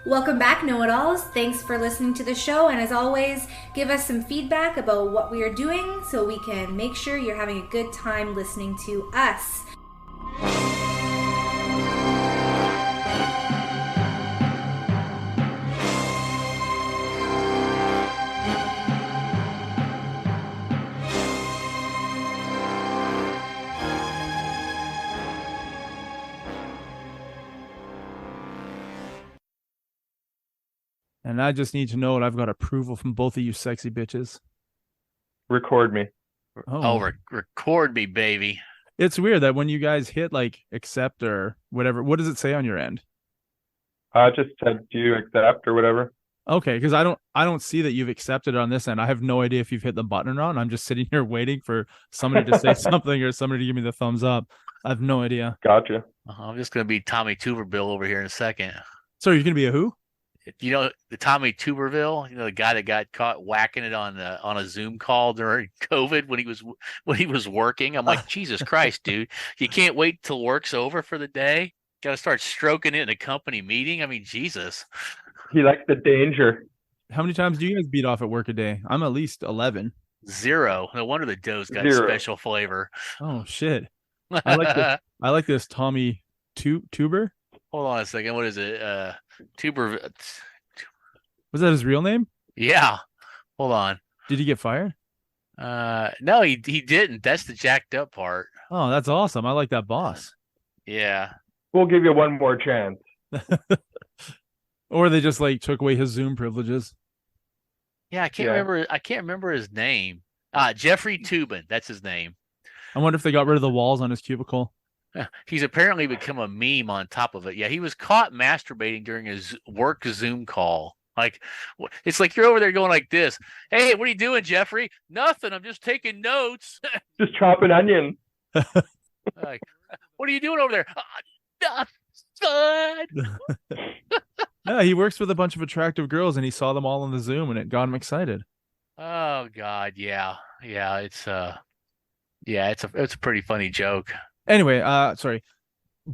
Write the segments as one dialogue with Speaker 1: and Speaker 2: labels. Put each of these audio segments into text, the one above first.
Speaker 1: Welcome back, know-it-alls. Thanks for listening to the show, and as always, give us some feedback about what we are doing so we can make sure you're having a good time listening to us.
Speaker 2: And I just need to know that I've got approval from both of you sexy bitches.
Speaker 3: Record me.
Speaker 4: Record me, baby.
Speaker 2: It's weird that when you guys hit like accept or whatever, what does it say on your end?
Speaker 3: Just said, do you accept or whatever?
Speaker 2: Okay, because I don't see that you've accepted on this end. I have no idea if you've hit the button or not. I'm just sitting here waiting for somebody to say something or somebody to give me the thumbs up. I have no idea.
Speaker 3: Gotcha.
Speaker 4: I'm just gonna be Tommy Tuberville over here in a second.
Speaker 2: So you're gonna be a who?
Speaker 4: You know the Tommy Tuberville, the guy that got caught whacking it on a Zoom call during COVID when he was working. I'm like, Jesus Christ, dude! You can't wait till work's over for the day. Got to start stroking it in a company meeting. I mean, Jesus.
Speaker 3: He likes the danger.
Speaker 2: How many times do you guys beat off at work a day? I'm at least 11.
Speaker 4: 0. No wonder the dough's got
Speaker 3: 0.
Speaker 4: special flavor.
Speaker 2: Oh shit! I like this Tommy Tuber.
Speaker 4: Hold on a second. What is it? Tuber.
Speaker 2: Was that his real name?
Speaker 4: Yeah. Hold on.
Speaker 2: Did he get fired?
Speaker 4: No, he didn't. That's the jacked up part.
Speaker 2: Oh, that's awesome. I like that boss.
Speaker 4: Yeah.
Speaker 3: We'll give you one more chance.
Speaker 2: Or they just like took away his Zoom privileges.
Speaker 4: Yeah, I can't remember his name. Jeffrey Tubin. That's his name.
Speaker 2: I wonder if they got rid of the walls on his cubicle.
Speaker 4: He's apparently become a meme on top of it. Yeah, he was caught masturbating during his work Zoom call. Like, it's like you're over there going like this. Hey, what are you doing, Jeffrey? Nothing. I'm just taking notes.
Speaker 3: Just chopping onion.
Speaker 4: Like, what are you doing over there? Nothing.
Speaker 2: Yeah, he works with a bunch of attractive girls, and he saw them all on the Zoom, and it got him excited.
Speaker 4: Oh God, yeah. It's a pretty funny joke.
Speaker 2: Anyway, sorry.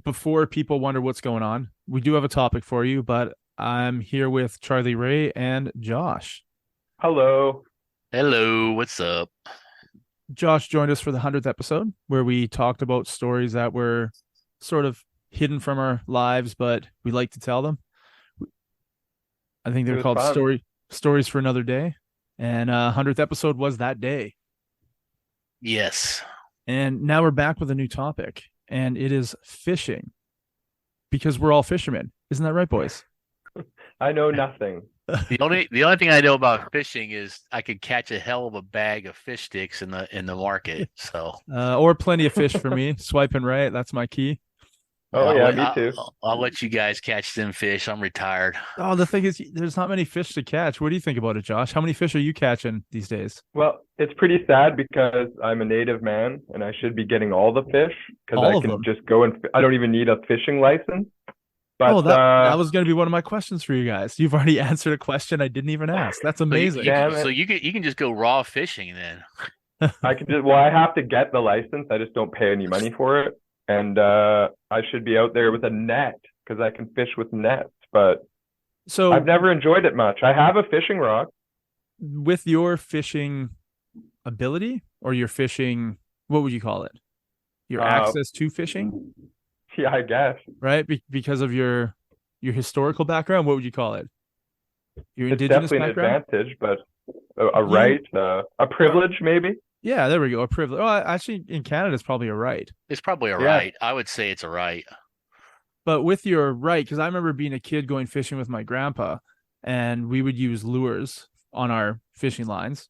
Speaker 2: Before people wonder what's going on, we do have a topic for you, but I'm here with Charley Ray and Josh.
Speaker 3: Hello.
Speaker 4: Hello, what's up?
Speaker 2: Josh joined us for the 100th episode, where we talked about stories that were sort of hidden from our lives, but we like to tell them. I think they're called stories for another day. And 100th episode was that day.
Speaker 4: Yes.
Speaker 2: And now we're back with a new topic, and it is fishing, because we're all fishermen. Isn't that right, boys?
Speaker 3: I know nothing.
Speaker 4: The only thing I know about fishing is I could catch a hell of a bag of fish sticks in the market. So
Speaker 2: or plenty of fish for me. Swiping right, that's my key.
Speaker 3: Oh yeah, me too.
Speaker 4: I'll let you guys catch them fish. I'm retired.
Speaker 2: Oh, the thing is, there's not many fish to catch. What do you think about it, Josh? How many fish are you catching these days?
Speaker 3: Well, it's pretty sad because I'm a native man and I should be getting all the fish because I can just go and I don't even need a fishing license. But
Speaker 2: that was going to be one of my questions for you guys. You've already answered a question I didn't even ask. That's amazing.
Speaker 4: So you can just go raw fishing then.
Speaker 3: I can just I have to get the license. I just don't pay any money for it. And I should be out there with a net because I can fish with nets. But
Speaker 2: so
Speaker 3: I've never enjoyed it much. I have a fishing rod.
Speaker 2: With your fishing ability or your fishing, what would you call it? Your access to fishing?
Speaker 3: Yeah, I guess.
Speaker 2: Right? Because of your historical background, what would you call it? Your
Speaker 3: it's
Speaker 2: indigenous
Speaker 3: definitely
Speaker 2: background?
Speaker 3: An advantage, but a right, a privilege maybe.
Speaker 2: Yeah, there we go. A privilege. Oh, actually, in Canada, it's probably a right.
Speaker 4: It's probably a right. I would say it's a right.
Speaker 2: But with your right, because I remember being a kid going fishing with my grandpa, and we would use lures on our fishing lines.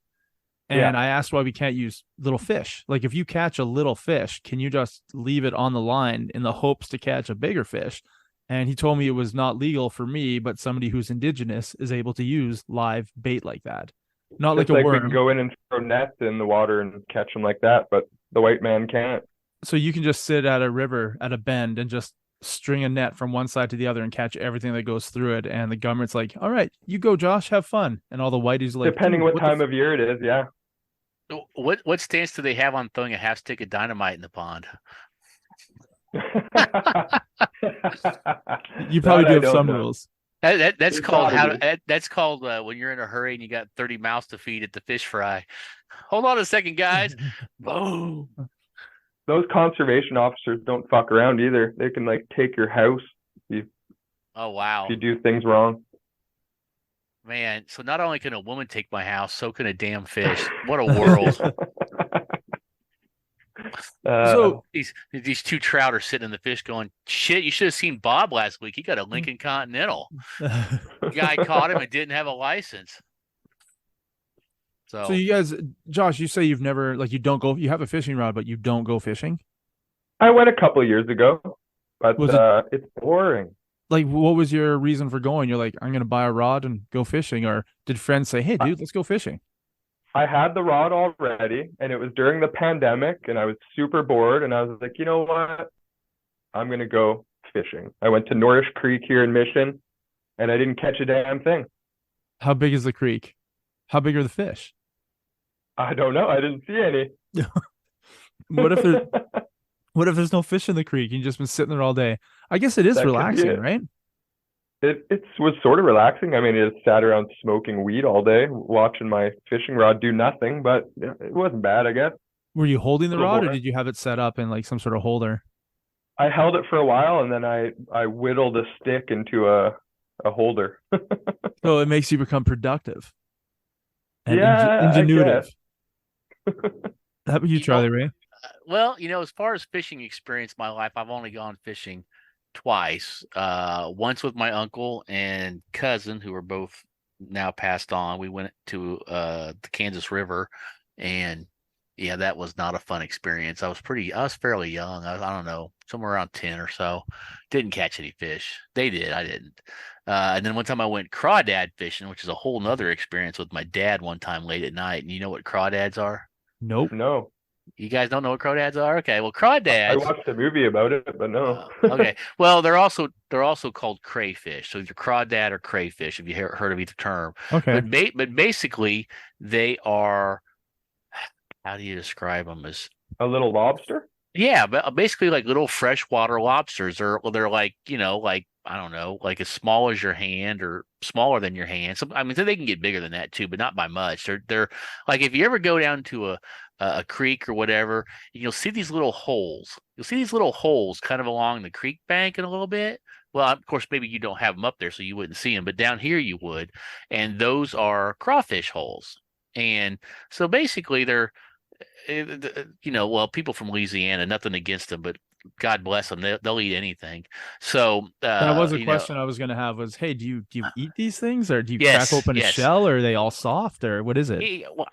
Speaker 2: And I asked why we can't use little fish. Like, if you catch a little fish, can you just leave it on the line in the hopes to catch a bigger fish? And he told me it was not legal for me, but somebody who's indigenous is able to use live bait like that. Not
Speaker 3: Just
Speaker 2: like a worm.
Speaker 3: We can go in and throw nets in the water and catch them like that, but the white man can't.
Speaker 2: So you can just sit at a river at a bend and just string a net from one side to the other and catch everything that goes through it. And the government's like, all right, you go, Josh, have fun. And all the whiteys are like,
Speaker 3: depending what time of year it is, yeah.
Speaker 4: What stance do they have on throwing a half stick of dynamite in the pond?
Speaker 2: You probably do have some rules.
Speaker 4: That's
Speaker 3: There's
Speaker 4: called
Speaker 3: gotta be.
Speaker 4: that's called when you're in a hurry and you got 30 mouths to feed at the fish fry. Hold on a second, guys. Boom.
Speaker 3: Those conservation officers don't fuck around either. They can like take your house if
Speaker 4: Oh
Speaker 3: if you
Speaker 4: wow,
Speaker 3: do things wrong.
Speaker 4: man. So not only can a woman take my house, so can a damn fish. What a world.
Speaker 2: So
Speaker 4: These two trout are sitting in the fish going, shit, you should have seen Bob last week. He got a Lincoln Continental. Guy caught him and didn't have a license.
Speaker 2: So you guys, Josh, you say you've never, like, you don't go, you have a fishing rod, but you don't go fishing?
Speaker 3: I went a couple of years ago, but it's boring.
Speaker 2: Like, what was your reason for going? You're like, I'm going to buy a rod and go fishing. Or did friends say, hey, dude, let's go fishing?
Speaker 3: I had the rod already, and it was during the pandemic, and I was super bored, and I was like, you know what? I'm going to go fishing. I went to Norrish Creek here in Mission, and I didn't catch a damn thing.
Speaker 2: How big is the creek? How big are the fish?
Speaker 3: I don't know. I didn't see any.
Speaker 2: What if there's no fish in the creek? You've just been sitting there all day. I guess it is
Speaker 3: That could be
Speaker 2: relaxing,
Speaker 3: it.
Speaker 2: right?
Speaker 3: It was sort of relaxing. I mean, I just sat around smoking weed all day, watching my fishing rod do nothing, but it wasn't bad, I guess.
Speaker 2: Were you holding the
Speaker 3: Little
Speaker 2: rod, or
Speaker 3: boring.
Speaker 2: did you have it set up in like some sort of holder?
Speaker 3: I held it for a while, and then I whittled a stick into a holder.
Speaker 2: So it makes you become productive and
Speaker 3: Yeah, I
Speaker 2: ingenuitive.
Speaker 3: guess.
Speaker 2: How about you, Charley Ray?
Speaker 4: well, as far as fishing experience in my life, I've only gone fishing twice. Once with my uncle and cousin, who are both now passed on. We went to the Kansas River, and yeah, that was not a fun experience. I was fairly young. I don't know, somewhere around 10 or so. Didn't catch any fish. They did, I didn't. And then one time I went crawdad fishing, which is a whole nother experience with my dad one time late at night. And you know what crawdads are?
Speaker 2: Nope.
Speaker 3: No.
Speaker 4: You guys don't know what crawdads are? Okay, well,
Speaker 3: I
Speaker 4: crawdads.
Speaker 3: watched a movie about it, but no.
Speaker 4: Okay, well, they're also called crayfish. So either crawdad or crayfish, if you heard of either term.
Speaker 2: Okay.
Speaker 4: But basically, they are. How do you describe them? As
Speaker 3: A little lobster?
Speaker 4: yeah, but basically like little freshwater lobsters, or they're like like I don't know, like as small as your hand or smaller than your hand. So I mean, they can get bigger than that too, but not by much. They're like if you ever go down to a creek or whatever, you'll see these little holes. You'll see these little holes kind of along the creek bank and a little bit. Well, of course, maybe you don't have them up there, so you wouldn't see them, but down here you would. And those are crawfish holes. And so basically, they're well, people from Louisiana, nothing against them, but God bless them, they'll eat anything. So
Speaker 2: that was a question I was going to have was, hey, do you eat these things, or do you
Speaker 4: Yes,
Speaker 2: crack open a
Speaker 4: yes.
Speaker 2: shell, or are they all soft, or what is it?
Speaker 4: Well,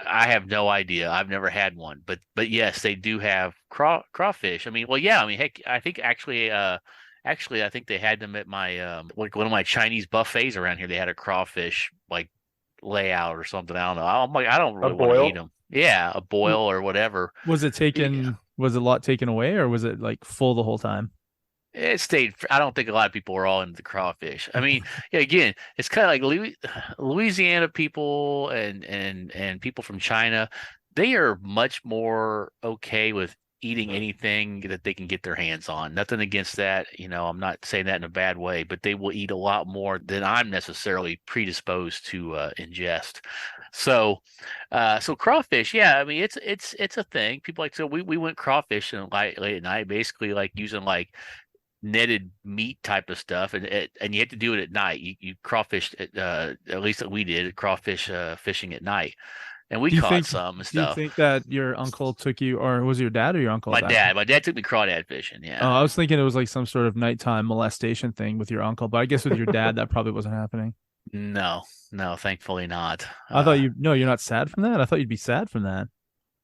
Speaker 4: I have no idea. I've never had one, but yes, they do have crawfish. I mean, well, yeah. I mean, heck, I think actually, I think they had them at my like one of my Chinese buffets around here. They had a crawfish like layout or something. I don't know. I'm like, I don't really want to eat them. Yeah, a boil or whatever.
Speaker 2: Was it taken?
Speaker 4: Yeah.
Speaker 2: Was a lot taken away, or was it like full the whole time?
Speaker 4: It stayed. I don't think a lot of people were all into the crawfish. I mean, yeah, again, it's kind of like Louisiana people and people from China. They are much more okay with eating anything that they can get their hands on. Nothing against that. I'm not saying that in a bad way, but they will eat a lot more than I'm necessarily predisposed to ingest. So crawfish, yeah, I mean it's a thing. People like, so we went crawfishing late at night, basically like using like netted meat type of stuff, and you had to do it at night. You crawfish at least we did crawfish fishing at night, and we caught some and stuff.
Speaker 2: Do you think that your uncle took you, or was it your dad or your uncle?
Speaker 4: My dad took me crawdad fishing. Yeah.
Speaker 2: Oh, I was thinking it was like some sort of nighttime molestation thing with your uncle, but I guess with your dad that probably wasn't happening.
Speaker 4: No, thankfully not.
Speaker 2: I thought you're not sad from that. I thought you'd be sad from that.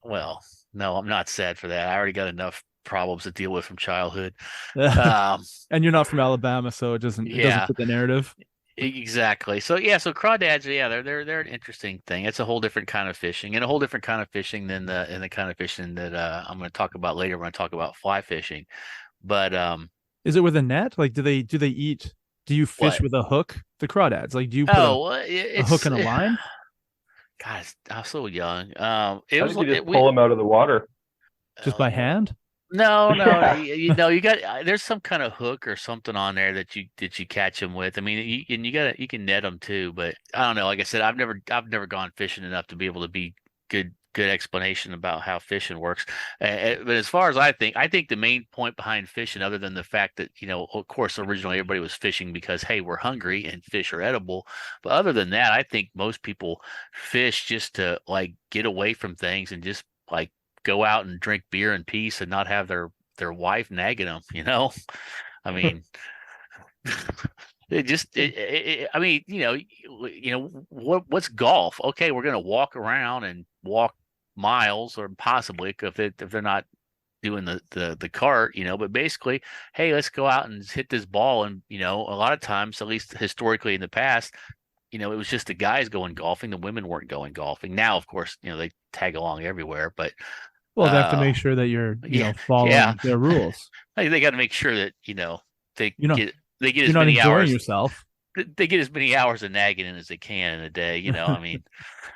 Speaker 4: Well, no, I'm not sad for that. I already got enough problems to deal with from childhood.
Speaker 2: And you're not from Alabama, so it doesn't fit the narrative.
Speaker 4: Exactly. So yeah, so crawdads, yeah, they're an interesting thing. It's a whole different kind of fishing, and a whole different kind of fishing than the kind of fishing that I'm going to talk about later when I talk about fly fishing. But
Speaker 2: is it with a net? Like, do they eat? Do you fish with a hook? The crawdads, like, do you put a hook and a line?
Speaker 4: God, I'm so young.
Speaker 3: You just pull them out of the water
Speaker 2: just by hand.
Speaker 4: No,
Speaker 3: Yeah.
Speaker 4: you got there's some kind of hook or something on there that you catch them with. I mean, and you can net them too, but I don't know. Like I said, I've never gone fishing enough to be able to be good explanation about how fishing works. But as far as I think the main point behind fishing, other than the fact that of course, originally everybody was fishing because hey, we're hungry and fish are edible. But other than that, I think most people fish just to like get away from things and just like go out and drink beer in peace and not have their wife nagging them. I mean, I mean, what's golf? Okay, we're gonna walk around and walk miles or possibly if they're not doing the cart, but basically, hey, let's go out and hit this ball. And a lot of times, at least historically in the past, it was just the guys going golfing. The women weren't going golfing. Now, of course, they tag along everywhere, but
Speaker 2: Well, they have to make sure that you're, following their rules.
Speaker 4: they got to make sure that they
Speaker 2: You know,
Speaker 4: get they get
Speaker 2: you're
Speaker 4: as
Speaker 2: not
Speaker 4: many
Speaker 2: enjoying
Speaker 4: hours.
Speaker 2: yourself.
Speaker 4: They get as many hours of nagging in as they can in a day. I mean,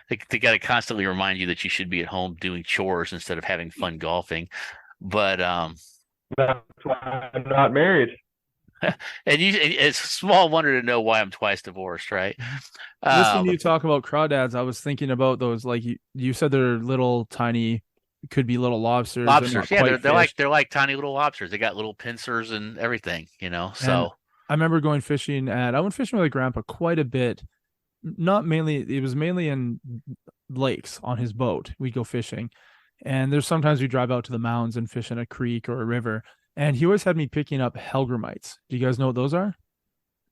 Speaker 4: they got to constantly remind you that you should be at home doing chores instead of having fun golfing. But
Speaker 3: That's why I'm not married.
Speaker 4: and it's a small wonder to know why I'm twice divorced, right?
Speaker 2: Listening to you talk about crawdads, I was thinking about those, like you said, they're little tiny, could be little lobsters.
Speaker 4: Lobsters, yeah, they're like tiny little lobsters. They got little pincers and everything, So
Speaker 2: and I remember going fishing I went fishing with my grandpa quite a bit. Not mainly, it was mainly in lakes on his boat. We'd go fishing, and there's sometimes we drive out to the mountains and fish in a creek or a river. And he always had me picking up Hellgrammites. Do you guys know what those are?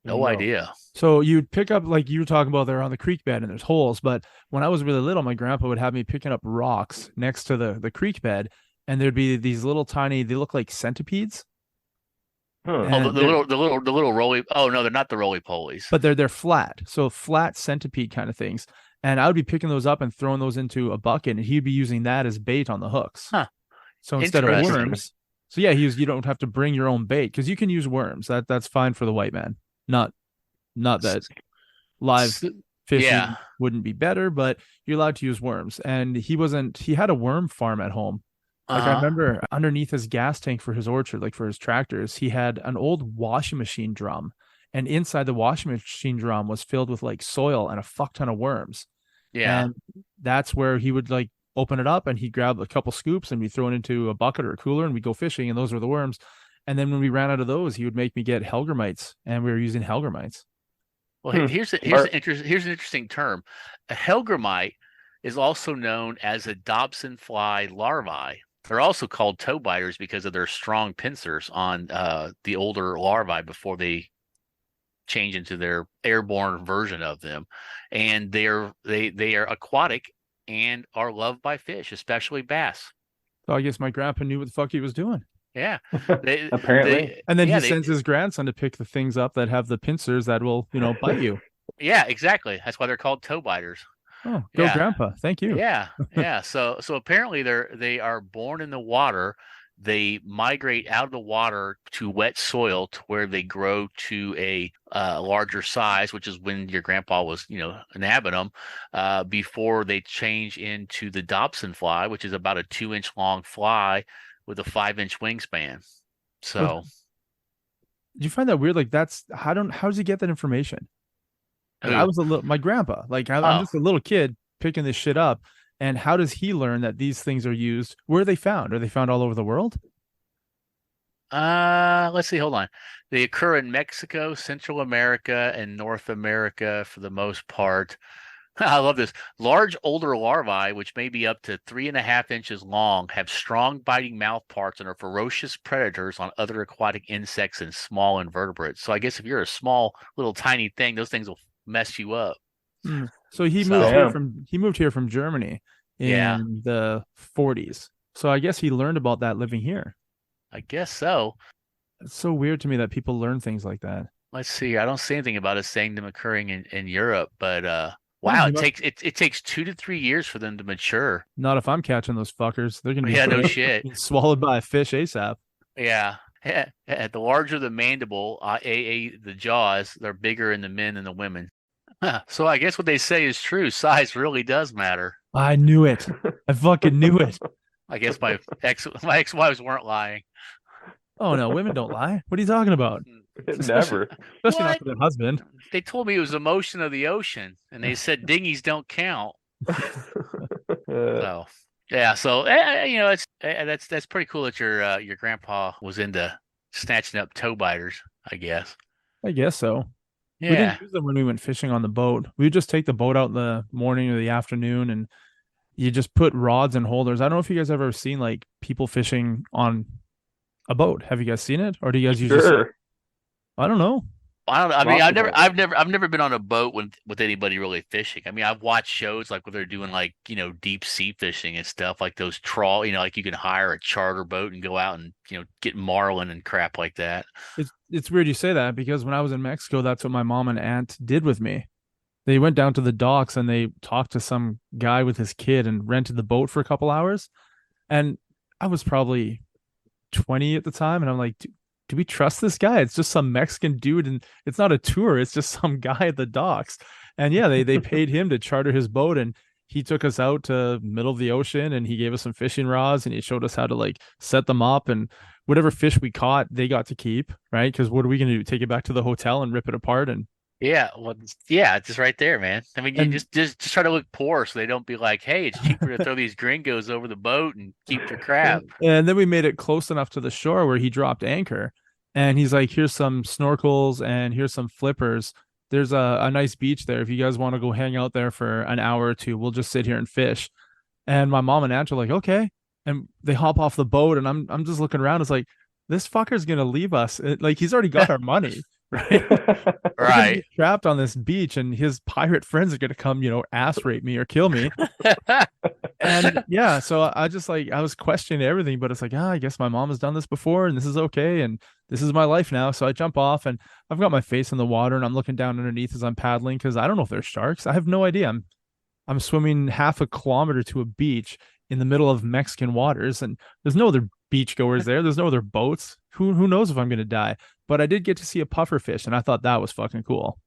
Speaker 4: no idea.
Speaker 2: So you'd pick up, like you were talking about, they're on the creek bed and there's holes. But when I was really little, my grandpa would have me picking up rocks next to the creek bed, and there'd be these little tiny, they look like centipedes.
Speaker 3: Huh.
Speaker 4: Oh, the little roly. Oh no, they're not the roly polies.
Speaker 2: But they're flat, so flat centipede kind of things. And I would be picking those up and throwing those into a bucket, and he'd be using that as bait on the hooks.
Speaker 4: Huh.
Speaker 2: So instead of
Speaker 4: Interesting.
Speaker 2: worms, so yeah, you don't have to bring your own bait because you can use worms. That's fine for the white man. Not that live fishing
Speaker 4: Yeah.
Speaker 2: wouldn't be better, but you're allowed to use worms. And he had a worm farm at home. Like I remember underneath his gas tank for his orchard, like for his tractors, he had an old washing machine drum. And inside the washing machine drum was filled with like soil and a fuck ton of worms.
Speaker 4: Yeah.
Speaker 2: And that's where he would like open it up and he'd grab a couple scoops and we'd throw it into a bucket or a cooler and we'd go fishing, and those were the worms. And then when we ran out of those, he would make me get Hellgrammites, and we were using Hellgrammites.
Speaker 4: Well, here's an interesting term. A Hellgrammite is also known as a Dobson fly larvae. They're also called toe biters because of their strong pincers on the older larvae before they change into their airborne version of them. And they are aquatic and are loved by fish, especially bass.
Speaker 2: So I guess my grandpa knew what the fuck he was doing.
Speaker 4: Yeah.
Speaker 3: Apparently.
Speaker 2: And then he sends his grandson to pick the things up that have the pincers that will, bite you.
Speaker 4: Yeah, exactly. That's why they're called toe biters.
Speaker 2: Oh, go grandpa. Thank you.
Speaker 4: Yeah. Yeah. So apparently they are born in the water. They migrate out of the water to wet soil to where they grow to a larger size, which is when your grandpa was, nabbing them, before they change into the Dobson fly, which is about a 2-inch long fly with a 5-inch wingspan. So
Speaker 2: did you find that weird? Like how does he get that information? Like, I was my grandpa, like I'm just a little kid picking this shit up. And how does he learn that these things are used? Where are they found? Are they found all over the world?
Speaker 4: Let's see. Hold on. They occur in Mexico, Central America, and North America for the most part. I love this. Large older larvae, which may be up to 3.5 inches long, have strong biting mouth parts and are ferocious predators on other aquatic insects and small invertebrates. So I guess if you're a small, little, tiny thing, those things will mess you up.
Speaker 2: So he moved here from Germany in the 40s. So I guess he learned about that living here.
Speaker 4: I guess so.
Speaker 2: It's so weird to me that people learn things like that.
Speaker 4: Let's see. I don't see anything about us saying them occurring in Europe, but wow, it takes 2 to 3 years for them to mature.
Speaker 2: Not if I'm catching those fuckers. They're gonna be
Speaker 4: no shit.
Speaker 2: Swallowed by a fish ASAP.
Speaker 4: Yeah. The larger the mandible, the jaws, they're bigger in the men than the women. So I guess what they say is true. Size really does matter.
Speaker 2: I knew it. I fucking knew it.
Speaker 4: I guess my ex-wives weren't lying.
Speaker 2: Oh no, women don't lie. What are you talking about?
Speaker 3: Never.
Speaker 2: Especially not
Speaker 4: What?
Speaker 2: for their husband.
Speaker 4: They told me it was the motion of the ocean, and they said dinghies don't count. So yeah, so it's that's pretty cool that your grandpa was into snatching up toe biters, I guess.
Speaker 2: I guess so. We
Speaker 4: Yeah.
Speaker 2: didn't use them when we went fishing on the boat. We would just take the boat out in the morning or the afternoon, and you just put rods and holders. I don't know if you guys ever seen like people fishing on a boat. Have you guys seen it, or do you guys usually?
Speaker 3: Sure.
Speaker 2: I don't know.
Speaker 4: I don't know. I mean,
Speaker 3: Possible.
Speaker 4: I've never been on a boat with anybody really fishing. I mean, I've watched shows like where they're doing like, deep sea fishing and stuff like those trawl, like you can hire a charter boat and go out and, get marlin and crap like that.
Speaker 2: It's weird you say that because when I was in Mexico, that's what my mom and aunt did with me. They went down to the docks and they talked to some guy with his kid and rented the boat for a couple hours. And I was probably 20 at the time, and I'm like, do we trust this guy? It's just some Mexican dude, and it's not a tour. It's just some guy at the docks. And yeah, they paid him to charter his boat, and he took us out to middle of the ocean, and he gave us some fishing rods, and he showed us how to like set them up, and whatever fish we caught, they got to keep, right? Because what are we gonna do? Take it back to the hotel and rip it apart? And
Speaker 4: Yeah, well, yeah, it's just right there, man. I mean, you
Speaker 2: And-
Speaker 4: just try to look poor so they don't be like, hey, it's cheaper to throw these gringos over the boat and keep your crap.
Speaker 2: And then we made it close enough to the shore where he dropped anchor. And he's like, here's some snorkels and here's some flippers. There's a nice beach there. If you guys want to go hang out there for an hour or two, we'll just sit here and fish. And my mom and aunt are like, okay. And they hop off the boat, and I'm just looking around. It's like, this fucker's gonna leave us. Like, he's already got our money, right? We're gonna
Speaker 4: Right.
Speaker 2: be trapped on this beach, and his pirate friends are gonna come, ass rape me or kill me. And yeah, so I just like, I was questioning everything, but it's like, I guess my mom has done this before, and this is okay, and this is my life now. So I jump off, and I've got my face in the water, and I'm looking down underneath as I'm paddling because I don't know if there's sharks. I have no idea. I'm swimming half a kilometer to a beach in the middle of Mexican waters, and there's no other beachgoers there. There's no other boats. Who knows if I'm gonna die? But I did get to see a puffer fish, and I thought that was fucking cool.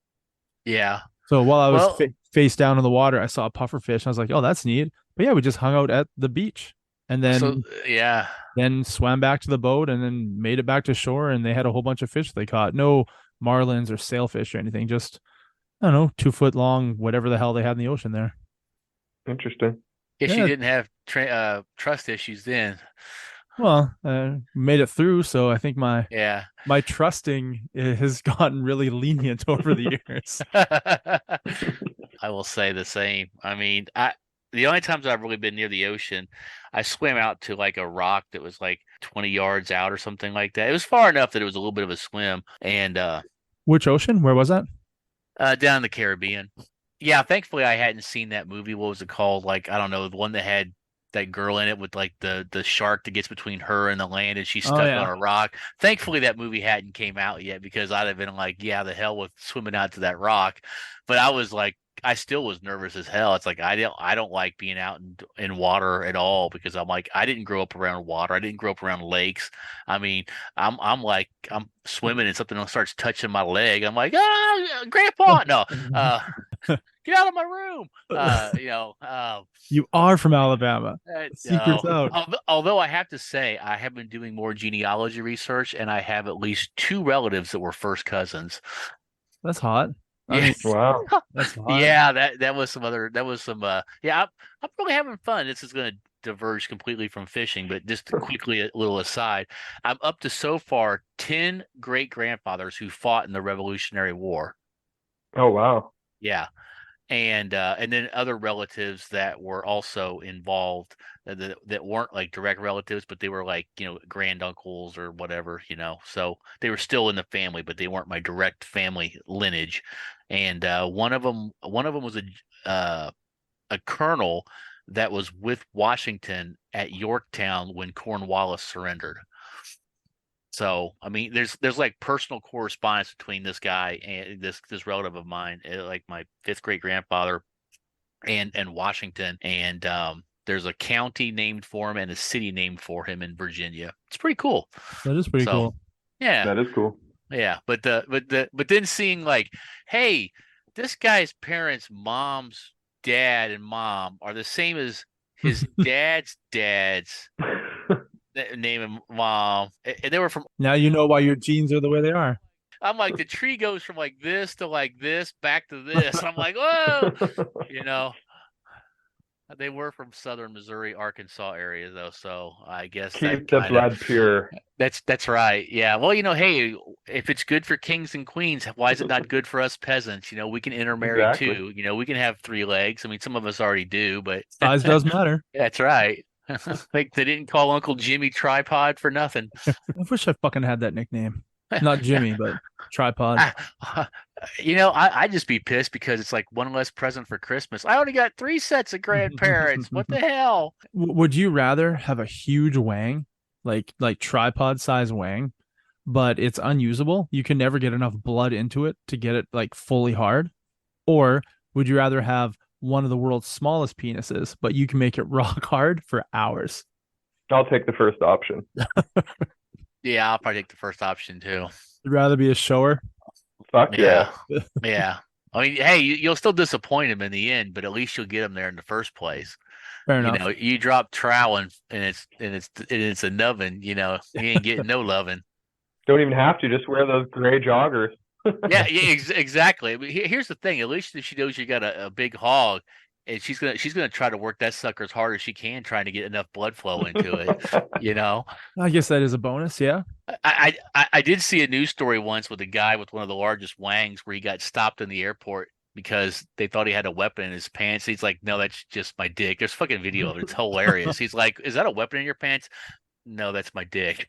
Speaker 4: Yeah.
Speaker 2: So while I was
Speaker 4: Well-
Speaker 2: face down in the water, I saw a puffer fish. I was like, oh, that's neat. But yeah, we just hung out at the beach, and then
Speaker 4: So yeah.
Speaker 2: then swam back to the boat, and then made it back to shore. And they had a whole bunch of fish they caught. No marlins or sailfish or anything. Just, I don't know, 2 foot long, whatever the hell they had in the ocean there.
Speaker 3: Interesting.
Speaker 4: Guess
Speaker 2: Yeah.
Speaker 4: you didn't have trust issues then.
Speaker 2: Well, made it through, so I think my
Speaker 4: Yeah.
Speaker 2: trusting has gotten really lenient over the years.
Speaker 4: I will say the same. I mean, the only times I've really been near the ocean, I swam out to like a rock that was like 20 yards out or something like that. It was far enough that it was a little bit of a swim, and
Speaker 2: Which ocean? Where was that?
Speaker 4: down in the Caribbean. Yeah, thankfully I hadn't seen that movie. What was it called? Like, I don't know, the one that had that girl in it with like the shark that gets between her and the land, and she's
Speaker 2: Oh,
Speaker 4: stuck
Speaker 2: yeah.
Speaker 4: on a rock. Thankfully that movie hadn't came out yet, because I'd have been like, yeah, the hell with swimming out to that rock. But I was like, I still was nervous as hell. It's like I don't like being out in water at all, because I'm like, I didn't grow up around water. I didn't grow up around lakes. I mean, I'm like, I'm swimming and something starts touching my leg. I'm like, Grandpa, no, get out of my room.
Speaker 2: You are from Alabama. Secret's
Speaker 4: No.
Speaker 2: out.
Speaker 4: Although I have to say, I have been doing more genealogy research, and I have at least 2 relatives that were first cousins.
Speaker 2: That's hot. I
Speaker 4: Yeah.
Speaker 2: mean,
Speaker 3: Wow.
Speaker 2: that's hot.
Speaker 4: Yeah, that was some yeah, I'm really having fun. This is going to diverge completely from fishing, but just quickly, a little aside, I'm up to so far 10 great grandfathers who fought in the Revolutionary War.
Speaker 3: Oh, wow.
Speaker 4: Yeah. And then other relatives that were also involved that weren't like direct relatives, but they were like, granduncles or whatever, so they were still in the family, but they weren't my direct family lineage. And one of them was a colonel that was with Washington at Yorktown when Cornwallis surrendered. So, I mean, there's like personal correspondence between this guy and this relative of mine, like my 5th great grandfather and Washington. And there's a county named for him and a city named for him in Virginia. It's pretty cool.
Speaker 2: That is pretty
Speaker 4: So,
Speaker 2: cool.
Speaker 4: Yeah.
Speaker 3: That is cool.
Speaker 4: Yeah. But then seeing like, hey, this guy's parents, mom's dad and mom are the same as his dad's name and mom, and they were from.
Speaker 2: Now you know why your genes are the way they are.
Speaker 4: I'm like, the tree goes from like this to like this, back to this. I'm like, whoa, they were from southern Missouri, Arkansas area though, so I guess
Speaker 3: Keep the blood pure.
Speaker 4: That's right. Yeah. Well, hey, if it's good for kings and queens, why is it not good for us peasants? We can intermarry
Speaker 3: Exactly.
Speaker 4: too. We can have 3 legs. I mean, some of us already do, but
Speaker 2: Size does matter.
Speaker 4: that's right. Like they didn't call Uncle Jimmy Tripod for nothing.
Speaker 2: I wish I fucking had that nickname. Not Jimmy, but Tripod.
Speaker 4: I just be pissed because it's like one less present for Christmas. I only got 3 sets of grandparents. What the hell?
Speaker 2: Would you rather have a huge wang, like tripod size wang, but it's unusable? You can never get enough blood into it to get it like fully hard? Or would you rather have one of the world's smallest penises, but you can make it rock hard for hours?
Speaker 3: I'll take the first option.
Speaker 4: Yeah, I'll probably take the first option too.
Speaker 2: You'd rather be a shower?
Speaker 3: Fuck yeah.
Speaker 4: Yeah. I mean, hey, you'll still disappoint him in the end, but at least you'll get him there in the first place.
Speaker 2: Fair enough.
Speaker 4: You drop trowel and it's a nubbin. He ain't getting no loving.
Speaker 3: Don't even have to. Just wear those gray joggers.
Speaker 4: Yeah, exactly. I mean, here's the thing. At least if she knows you got a big hog, and she's gonna try to work that sucker as hard as she can, trying to get enough blood flow into it.
Speaker 2: I guess that is a bonus. Yeah.
Speaker 4: I did see a news story once with a guy with one of the largest wangs where he got stopped in the airport because they thought he had a weapon in his pants. He's like, no, that's just my dick. There's fucking video of it. It's hilarious. He's like, is that a weapon in your pants? No, that's my dick.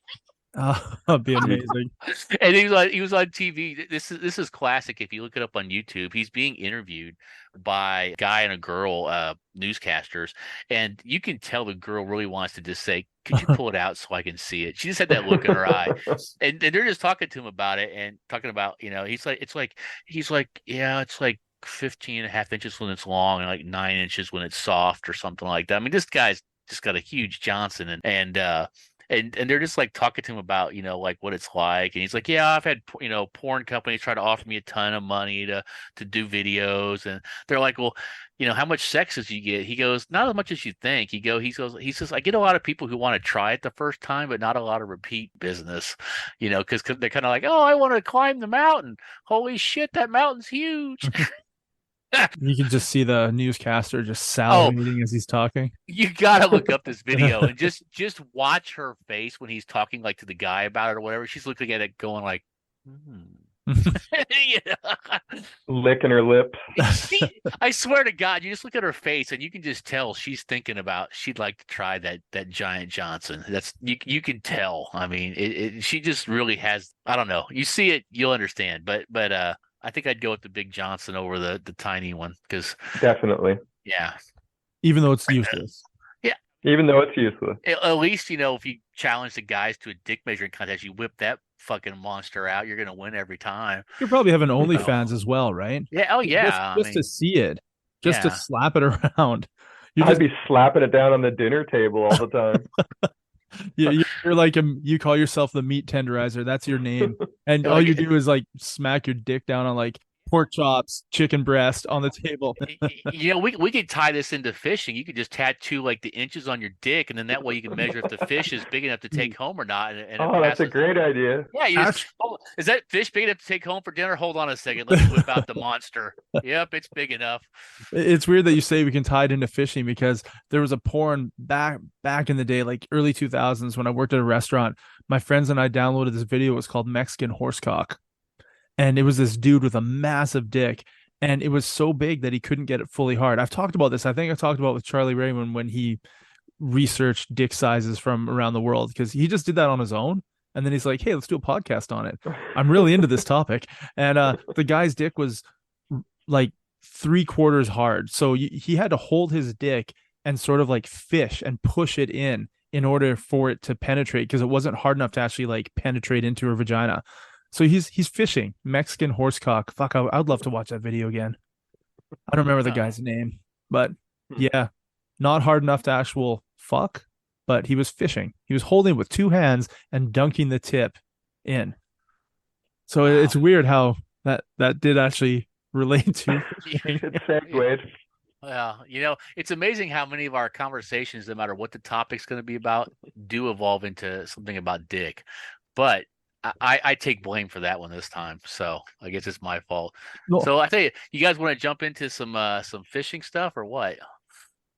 Speaker 2: That'd be amazing.
Speaker 4: And he was on TV. This is classic. If you look it up on YouTube, he's being interviewed by a guy and a girl, newscasters, and you can tell the girl really wants to just say, could you pull it out so I can see it? She just had that look in her eye. And they're just talking to him about it and talking about, he's like, yeah, it's like 15.5 inches when it's long and like 9 inches when it's soft or something like that. I mean, this guy's just got a huge Johnson and they're just like talking to him about, like what it's like. And he's like, yeah, I've had, porn companies try to offer me a ton of money to do videos. And they're like, well, how much sex does you get? He goes, not as much as you think. He says, I get a lot of people who want to try it the first time, but not a lot of repeat business, because they're kind of like, oh, I want to climb the mountain. Holy shit, that mountain's huge.
Speaker 2: You can just see the newscaster just salivating as he's talking.
Speaker 4: You gotta look up this video and just watch her face when he's talking like to the guy about it or whatever. She's looking at it going like,
Speaker 3: licking her lips.
Speaker 4: I swear to God, you just look at her face and you can just tell she's thinking about she'd like to try that giant Johnson. That's you can tell. I mean, she just really has. I don't know. You see it, you'll understand. But I think I'd go with the big Johnson over the tiny one because
Speaker 3: definitely.
Speaker 4: Yeah.
Speaker 2: Even though it's useless.
Speaker 4: Yeah.
Speaker 3: Even though it's useless.
Speaker 4: At least, if you challenge the guys to a dick measuring contest, you whip that fucking monster out, you're going to win every time.
Speaker 2: You probably have an OnlyFans as well, right?
Speaker 4: Yeah. Oh, yeah.
Speaker 2: Just to see it. Just to slap it around.
Speaker 3: I'd be slapping it down on the dinner table all the time.
Speaker 2: Yeah, you're like you call yourself the meat tenderizer. That's your name, and all you do is like smack your dick down on like pork chops, chicken breast on the table.
Speaker 4: We could tie this into fishing. You could just tattoo like the inches on your dick, and then that way you can measure if the fish is big enough to take home or not. And
Speaker 3: that's a great idea.
Speaker 4: Yeah, is that fish big enough to take home for dinner? Hold on a second. Let's whip out the monster. Yep, it's big enough.
Speaker 2: It's weird that you say we can tie it into fishing because there was a porn back in the day, like early 2000s, when I worked at a restaurant. My friends and I downloaded this video. It was called Mexican Horsecock. And it was this dude with a massive dick, and it was so big that he couldn't get it fully hard. I've talked about this. I think I talked about it with Charley Ray when he researched dick sizes from around the world, because he just did that on his own. And then he's like, hey, let's do a podcast on it. I'm really into this topic. And the guy's dick was like 3/4 hard. So he had to hold his dick and sort of like fish and push it in order for it to penetrate, because it wasn't hard enough to actually like penetrate into her vagina. So he's fishing Mexican horsecock. Fuck, I'd love to watch that video again. I don't remember the guy's name, but yeah, not hard enough to actual fuck, but he was fishing. He was holding it with 2 hands and dunking the tip in. So it's weird how that did actually relate to fishing.
Speaker 3: It segued.
Speaker 4: Well, it's amazing how many of our conversations, no matter what the topic's going to be about, do evolve into something about dick. But I take blame for that one this time, so I guess it's my fault.
Speaker 2: Well,
Speaker 4: So I tell you, you guys want to jump into some fishing stuff or what?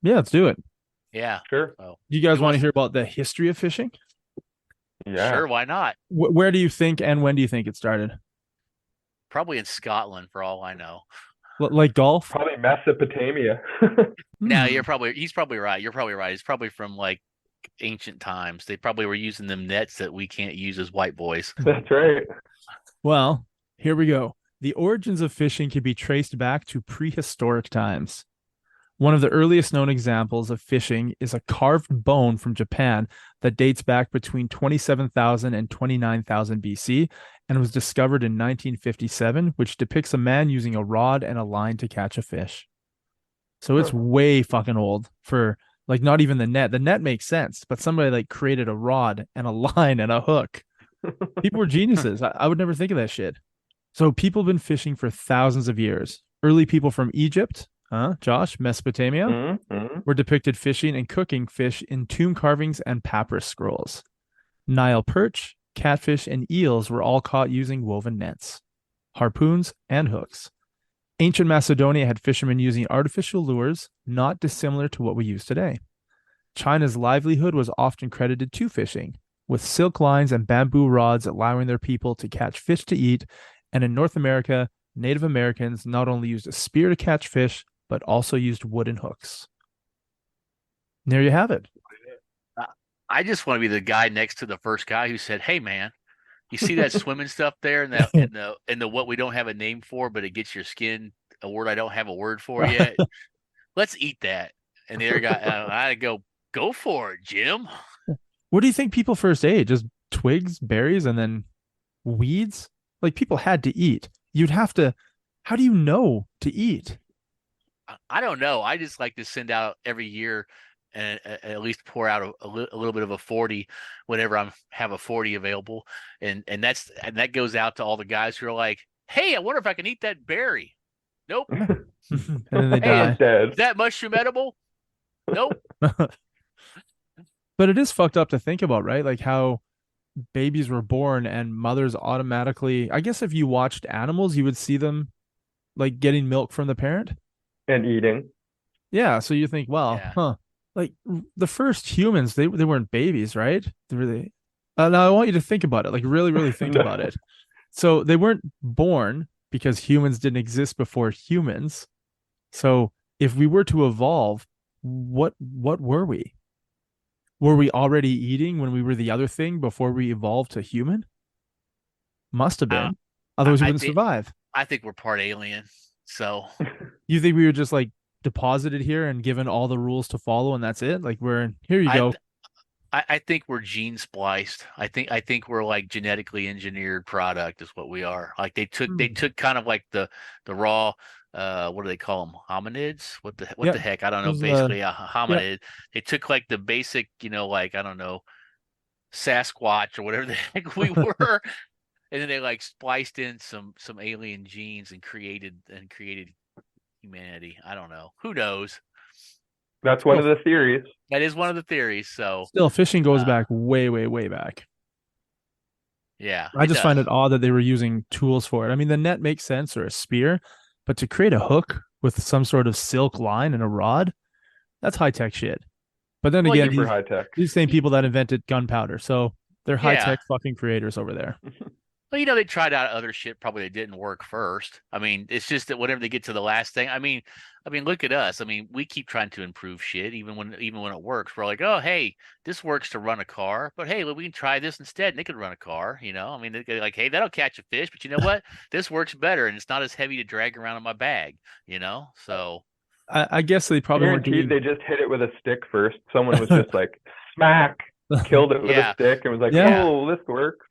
Speaker 2: yeah, let's do it.
Speaker 4: Yeah,
Speaker 3: Sure.
Speaker 4: so
Speaker 2: Do you guys
Speaker 4: who
Speaker 2: want to
Speaker 4: wants-
Speaker 2: hear about the history of fishing?
Speaker 3: Yeah.
Speaker 4: Sure, why not?
Speaker 2: Where do you think and when do you think it started?
Speaker 4: Probably in Scotland, for all I know.
Speaker 2: Like golf?
Speaker 3: Probably Mesopotamia.
Speaker 4: Now
Speaker 2: Hmm.
Speaker 4: he's probably right. You're probably right. It's probably from like ancient times. They probably were using them nets that we can't use as white boys.
Speaker 3: That's right.
Speaker 2: Well, here we go. The origins of fishing can be traced back to prehistoric times. One of the earliest known examples of fishing is a carved bone from Japan that dates back between 27,000 and 29,000 BC and was discovered in 1957, which depicts a man using a rod and a line to catch a fish. So it's way fucking old for like not even the net. The net makes sense, but somebody like created a rod and a line and a hook. People were geniuses. I would never think of that shit. So people have been fishing for thousands of years. Early people from Egypt, Josh, Mesopotamia,
Speaker 3: Mm-hmm.
Speaker 2: were depicted fishing and cooking fish in tomb carvings and papyrus scrolls. Nile perch, catfish, and eels were all caught using woven nets, harpoons, and hooks. Ancient Macedonia had fishermen using artificial lures not dissimilar to what we use today. China's livelihood was often credited to fishing, with silk lines and bamboo rods allowing their people to catch fish to eat. And in North America, Native Americans not only used a spear to catch fish, but also used wooden hooks. And there you have it.
Speaker 4: I just want to be the guy next to the first guy who said, "Hey, man, you see that swimming stuff there, and the what we don't have a name for, but it gets your skin a word I don't have a word for yet. Let's eat that." And the other guy, I go for it, Jim.
Speaker 2: What do you think people first ate? Just twigs, berries, and then weeds? Like people had to eat. You'd have to. How do you know to eat?
Speaker 4: I don't know. I just like to send out every year and at least pour out a little bit of a 40 whenever I have a 40 available, and that goes out to all the guys who are like, "Hey, I wonder if I can eat that berry." Nope.
Speaker 2: And then they
Speaker 4: Hey,
Speaker 2: die.
Speaker 3: Dead.
Speaker 4: Is that mushroom edible? Nope.
Speaker 2: But it is fucked up to think about, right? Like how babies were born and mothers automatically, I guess if you watched animals, you would see them like getting milk from the parent.
Speaker 3: And eating.
Speaker 2: Yeah. So you think, well,
Speaker 4: Yeah.
Speaker 2: like the first humans, they weren't babies, right? They really. Now I want you to think about it, like really, really think
Speaker 3: No.
Speaker 2: about it. So they weren't born because humans didn't exist before humans. So if we were to evolve, what were we? Were we already eating when we were the other thing before we evolved to human? Must have been. Otherwise, we
Speaker 4: I
Speaker 2: wouldn't
Speaker 4: think-
Speaker 2: survive.
Speaker 4: I think we're part alien. So
Speaker 2: You think we were just like deposited here and given all the rules to follow, and that's it? Like here you go.
Speaker 4: I think we're gene spliced. I think we're like genetically engineered product is what we are. Like they took kind of like the raw what do they call them? Hominids? What the
Speaker 2: Yeah,
Speaker 4: heck? I don't know.
Speaker 2: those,
Speaker 4: Basically a hominid. They took like the basic, like I don't know, Sasquatch or whatever the heck we were, and then they like spliced in some alien genes and created humanity. I don't know. Who knows?
Speaker 3: That's one of the theories.
Speaker 4: That is one of the theories. So
Speaker 2: Still, fishing goes back way, way, way back.
Speaker 4: yeah,
Speaker 2: I just find
Speaker 4: does.
Speaker 2: it odd that they were using tools for it. I mean, the net makes sense or a spear, but to create a hook with some sort of silk line and a rod, that's high tech shit. But then
Speaker 4: Well,
Speaker 2: again,
Speaker 3: Super high tech.
Speaker 2: these same people that invented gunpowder, so they're high
Speaker 4: Yeah.
Speaker 2: tech fucking creators over there.
Speaker 4: Well, they tried out other shit probably that didn't work first. I mean, it's just that whenever they get to the last thing, I mean, look at us. I mean, we keep trying to improve shit, even when it works. We're like, oh, hey, this works to run a car, but hey, we can try this instead, and they could run a car. I mean, they're like, hey, that'll catch a fish, but you know what? This works better, and it's not as heavy to drag around in my bag. So
Speaker 2: I guess they probably weren't
Speaker 3: Guaranteed
Speaker 2: doing.
Speaker 3: they just hit it with a stick first. Someone was just like, smack, killed it with
Speaker 4: Yeah.
Speaker 3: a stick and was like,
Speaker 2: Yeah.
Speaker 3: oh, this works.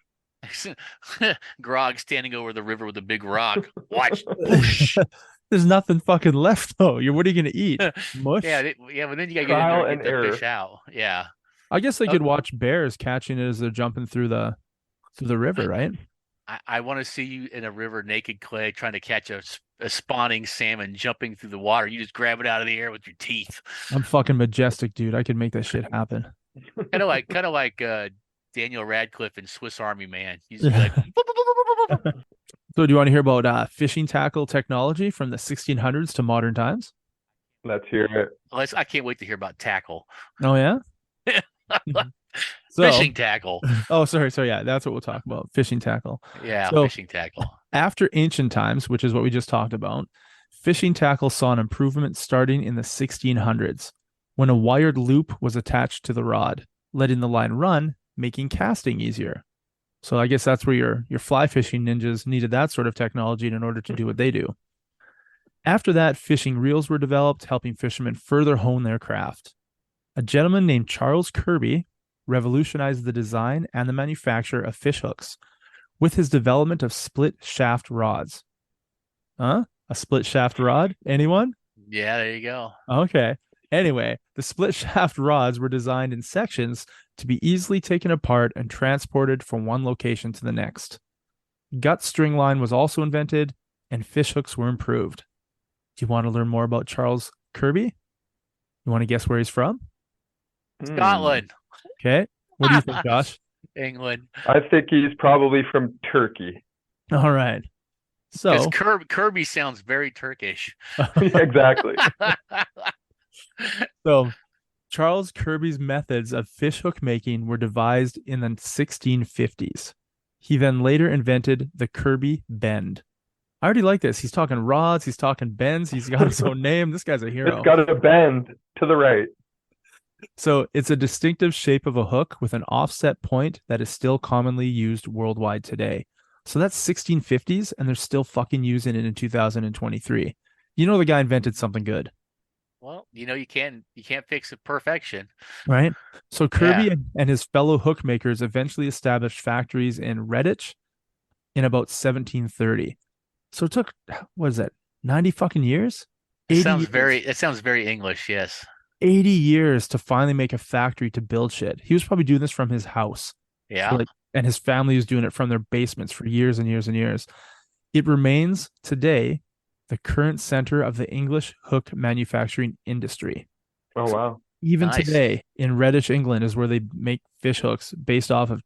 Speaker 4: Grog standing over the river with a big rock. Watch.
Speaker 2: There's nothing fucking left though. What are you gonna eat? Mush?
Speaker 4: Yeah, but then you gotta get in
Speaker 3: Trial
Speaker 4: there and
Speaker 3: and
Speaker 4: get the
Speaker 3: error.
Speaker 4: fish out. Yeah.
Speaker 2: I guess they could watch bears catching it as they're jumping through the river, right?
Speaker 4: I want to see you in a river naked, Clay, trying to catch a spawning salmon jumping through the water. You just grab it out of the air with your teeth.
Speaker 2: I'm fucking majestic, dude. I could make that shit happen.
Speaker 4: Kind of like Daniel Radcliffe in Swiss Army Man. He's like, "Boop, boop, boop, boop, boop, boop."
Speaker 2: So do you want to hear about fishing tackle technology from the 1600s to modern times?
Speaker 3: Let's hear it.
Speaker 4: I can't wait to hear about tackle.
Speaker 2: Oh, yeah? So,
Speaker 4: Fishing tackle.
Speaker 2: Oh, sorry. So, yeah, that's what we'll talk about. Fishing tackle.
Speaker 4: Yeah,
Speaker 2: So,
Speaker 4: fishing tackle.
Speaker 2: after ancient times, which is what we just talked about, fishing tackle saw an improvement starting in the 1600s when a wired loop was attached to the rod, letting the line run, making casting easier. So I guess that's where your fly fishing ninjas needed that sort of technology in order to do what they do. After that, fishing reels were developed, helping fishermen further hone their craft. A gentleman named Charles Kirby revolutionized the design and the manufacture of fish hooks with his development of split shaft rods. A split shaft rod? Anyone?
Speaker 4: Yeah, there you go.
Speaker 2: Okay. Anyway, the split shaft rods were designed in sections to be easily taken apart and transported from one location to the next. Gut string line was also invented, and fish hooks were improved. Do you want to learn more about Charles Kirby? You want to guess where he's from?
Speaker 4: Scotland.
Speaker 2: Okay. What do you think, Josh?
Speaker 4: England.
Speaker 3: I think he's probably from Turkey.
Speaker 2: All right. So
Speaker 4: Because Kirby sounds very Turkish.
Speaker 3: Exactly.
Speaker 2: So Charles Kirby's methods of fishhook making were devised in the 1650s. He then later invented the Kirby bend. I already like this. He's talking rods. He's talking bends. He's got his own name. This guy's a hero.
Speaker 3: It's got a bend to the right.
Speaker 2: So it's a distinctive shape of a hook with an offset point that is still commonly used worldwide today. So that's 1650s, and they're still fucking using it in 2023. You know the guy invented something good.
Speaker 4: Well, you can't fix it perfection.
Speaker 2: Right. So Kirby and his fellow hook makers eventually established factories in Redditch in about 1730. So it took, what is that, 90 fucking years?
Speaker 4: It sounds very English, yes.
Speaker 2: 80 years to finally make a factory to build shit. He was probably doing this from his house.
Speaker 4: Yeah.
Speaker 2: And his family was doing it from their basements for years and years and years. It remains today the current center of the English hook manufacturing industry.
Speaker 3: Oh, wow.
Speaker 2: Even
Speaker 4: Nice.
Speaker 2: today in Redditch, England is where they make fish hooks based off of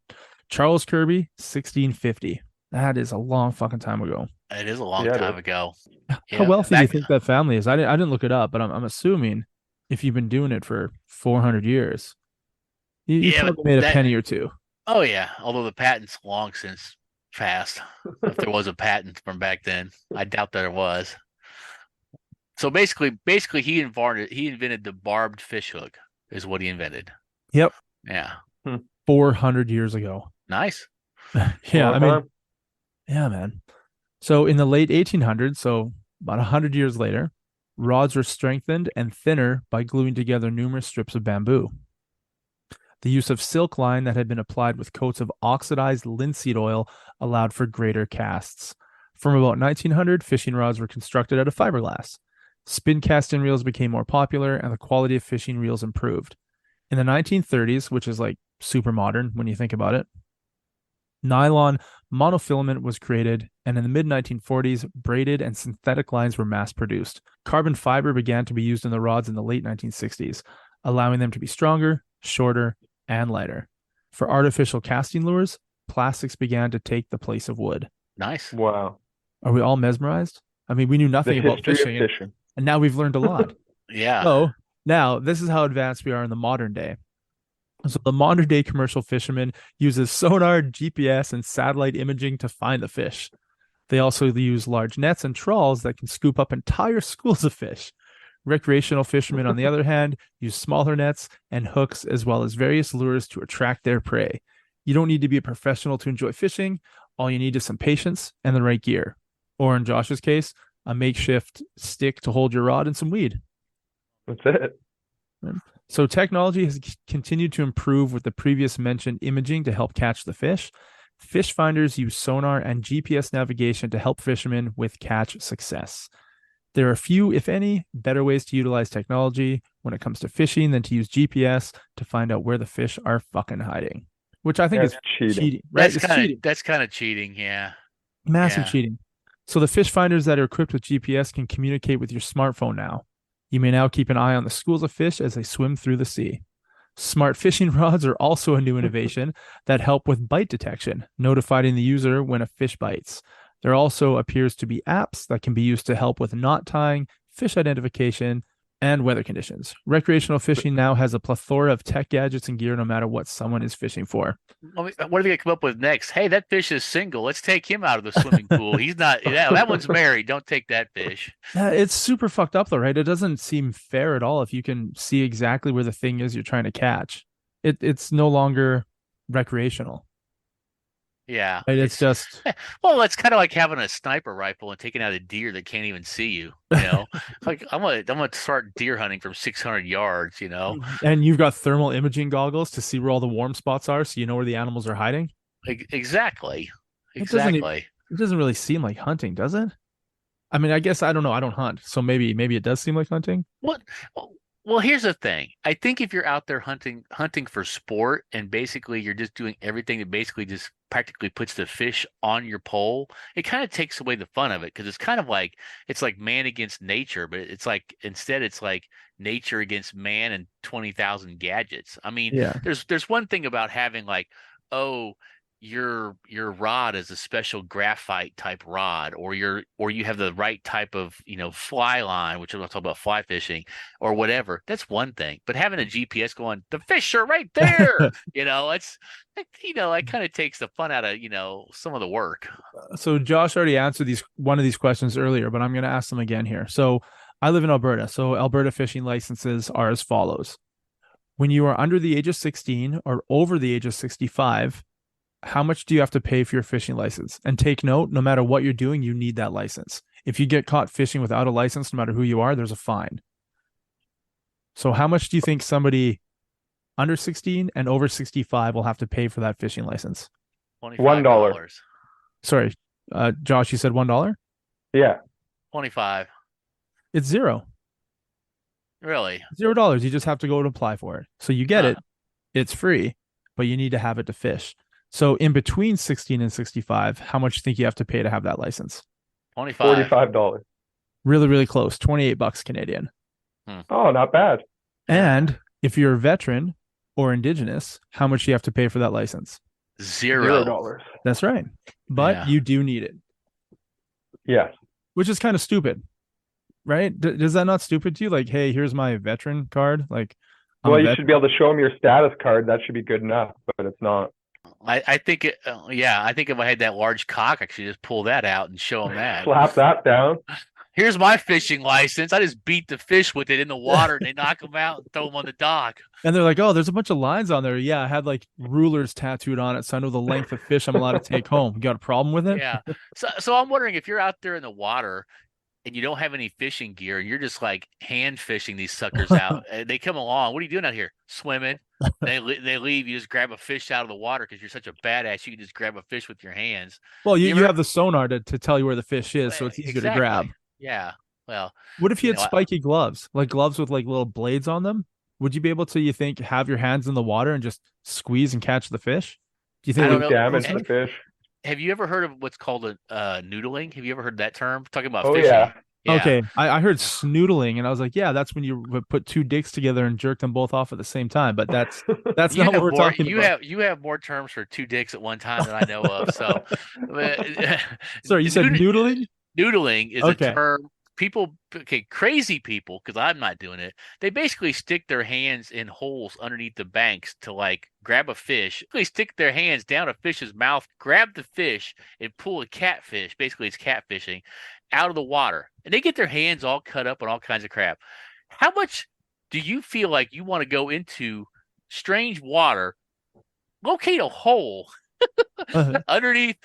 Speaker 2: Charles Kirby, 1650. That is a long fucking time ago.
Speaker 4: It is a long
Speaker 3: Yeah, it
Speaker 4: time
Speaker 3: is.
Speaker 4: ago.
Speaker 2: How
Speaker 4: Yeah,
Speaker 2: wealthy do you
Speaker 4: back-
Speaker 2: think that family is? I didn't look it up, but I'm assuming if you've been doing it for 400 years, you
Speaker 4: Yeah,
Speaker 2: probably made a
Speaker 4: that-
Speaker 2: penny or two.
Speaker 4: Oh yeah, although the patent's long since passed. If there was a patent from back then, I doubt that there was. So basically, he invented the barbed fish hook, is what he invented.
Speaker 2: Yep.
Speaker 4: Yeah.
Speaker 2: 400 years ago.
Speaker 4: Nice.
Speaker 2: Yeah, I mean,
Speaker 3: Uh-huh.
Speaker 2: yeah, man. So in the late 1800s, so about 100 years later, rods were strengthened and thinner by gluing together numerous strips of bamboo. The use of silk line that had been applied with coats of oxidized linseed oil allowed for greater casts. From about 1900, fishing rods were constructed out of fiberglass. Spin casting reels became more popular and the quality of fishing reels improved. In the 1930s, which is like super modern when you think about it, nylon monofilament was created, and in the mid-1940s, braided and synthetic lines were mass-produced. Carbon fiber began to be used in the rods in the late 1960s, allowing them to be stronger, shorter, and lighter. For artificial casting lures, plastics began to take the place of wood.
Speaker 4: Nice.
Speaker 3: Wow.
Speaker 2: Are we all mesmerized? I mean, we knew
Speaker 3: The
Speaker 2: nothing about
Speaker 3: history
Speaker 2: fishing,
Speaker 3: of fishing.
Speaker 2: and now we've learned a lot.
Speaker 4: Yeah.
Speaker 2: So now this is how advanced we are in the modern day. So the modern day commercial fisherman uses sonar, GPS, and satellite imaging to find the fish. They also use large nets and trawls that can scoop up entire schools of fish. Recreational fishermen, on the other hand, use smaller nets and hooks as well as various lures to attract their prey. You don't need to be a professional to enjoy fishing. All you need is some patience and the right gear. Or in Josh's case, a makeshift stick to hold your rod and some weed.
Speaker 3: That's it.
Speaker 2: So technology has continued to improve with the previous mentioned imaging to help catch the fish. Fish finders use sonar and GPS navigation to help fishermen with catch success. There are few, if any, better ways to utilize technology when it comes to fishing than to use GPS to find out where the fish are fucking hiding. which I think is cheating, right? It's cheating.
Speaker 4: That's kind of cheating. Yeah.
Speaker 2: Massive cheating. So the fish finders that are equipped with GPS can communicate with your smartphone now. You may now keep an eye on the schools of fish as they swim through the sea. Smart fishing rods are also a new innovation that help with bite detection, notifying the user when a fish bites. There also appears to be apps that can be used to help with knot tying, fish identification, and weather conditions. Recreational fishing now has a plethora of tech gadgets and gear no matter what someone is fishing for.
Speaker 4: What are they going to come up with next? Hey, that fish is single. Let's take him out of the swimming pool. He's not, that one's married. Don't take that fish.
Speaker 2: It's super fucked up though, right? It doesn't seem fair at all if you can see exactly where the thing is you're trying to catch. It's no longer recreational.
Speaker 4: Yeah.
Speaker 2: Right? It's just
Speaker 4: well, it's kind of like having a sniper rifle and taking out a deer that can't even see you, Like I'm gonna start deer hunting from 600 yards,
Speaker 2: And you've got thermal imaging goggles to see where all the warm spots are so you know where the animals are hiding.
Speaker 4: Exactly.
Speaker 2: It doesn't really seem like hunting, does it? I mean, I guess I don't know. I don't hunt, so maybe it does seem like hunting.
Speaker 4: What? Well, here's the thing. I think if you're out there hunting for sport and basically you're just doing everything that basically just practically puts the fish on your pole, it kind of takes away the fun of it because it's kind of like it's like man against nature, but it's like instead it's like nature against man and 20,000 gadgets. I mean, there's one thing about having like, oh, your rod is a special graphite type rod, or you have the right type of fly line, which I'm not talking about fly fishing or whatever. That's one thing, but having a GPS going, the fish are right there, it's it kind of takes the fun out of some of the work.
Speaker 2: So Josh already answered one of these questions earlier, but I'm going to ask them again here. So I live in Alberta, so Alberta fishing licenses are as follows: when you are under the age of 16 or over the age of 65, how much do you have to pay for your fishing license? And take note, no matter what you're doing, you need that license. If you get caught fishing without a license, no matter who you are, there's a fine. So how much do you think somebody under 16 and over 65 will have to pay for that fishing license?
Speaker 3: $1.
Speaker 2: Sorry, Josh, you said $1?
Speaker 3: Yeah.
Speaker 4: 25.
Speaker 2: It's zero.
Speaker 4: Really?
Speaker 2: $0. You just have to go and apply for it. So you get it. It's free, but you need to have it to fish. So in between 16 and 65, how much do you think you have to pay to have that license?
Speaker 3: $45.
Speaker 2: Really, really close. $28 Canadian.
Speaker 3: Oh, not bad.
Speaker 2: And if you're a veteran or Indigenous, how much do you have to pay for that license?
Speaker 4: $0.
Speaker 2: That's right. But you do need it.
Speaker 3: Yes.
Speaker 2: Which is kind of stupid, right? Does that not stupid to you? Like, hey, here's my veteran card. Like,
Speaker 3: you should be able to show them your status card. That should be good enough, but it's not.
Speaker 4: I think I think if I had that large cock, I could just pull that out and show them that.
Speaker 3: Slap that down.
Speaker 4: Here's my fishing license. I just beat the fish with it in the water and they knock them out and throw them on the dock.
Speaker 2: And they're like, oh, there's a bunch of lines on there. Yeah, I had like rulers tattooed on it, so I know the length of fish I'm allowed to take home. You got a problem with it?
Speaker 4: Yeah. So I'm wondering if you're out there in the water and you don't have any fishing gear and you're just like hand fishing these suckers out. And they come along. What are you doing out here? Swimming. They leave. You just grab a fish out of the water because you're such a badass. You can just grab a fish with your hands.
Speaker 2: Well, you have the sonar to tell you where the fish is, so it's easier to grab.
Speaker 4: Yeah. Well,
Speaker 2: what if you had spiky gloves, like gloves with like little blades on them? Would you be able to, you think, have your hands in the water and just squeeze and catch the fish? Do you think
Speaker 3: it would damage the fish?
Speaker 4: Have you ever heard of what's called a noodling? Have you ever heard that term? Talking about fishing.
Speaker 3: Yeah.
Speaker 4: Yeah.
Speaker 2: Okay, I heard snoodling, and I was like, yeah, that's when you would put two dicks together and jerk them both off at the same time. But that's not what we're talking about.
Speaker 4: You have more terms for two dicks at one time than I know of. So,
Speaker 2: sorry, you said noodling?
Speaker 4: Noodling is a term. Crazy people, because I'm not doing it. They basically stick their hands in holes underneath the banks to like grab a fish. They stick their hands down a fish's mouth, grab the fish, and pull a catfish. Basically, it's catfishing out of the water, and they get their hands all cut up and all kinds of crap. How much do you feel like you want to go into strange water, locate a hole underneath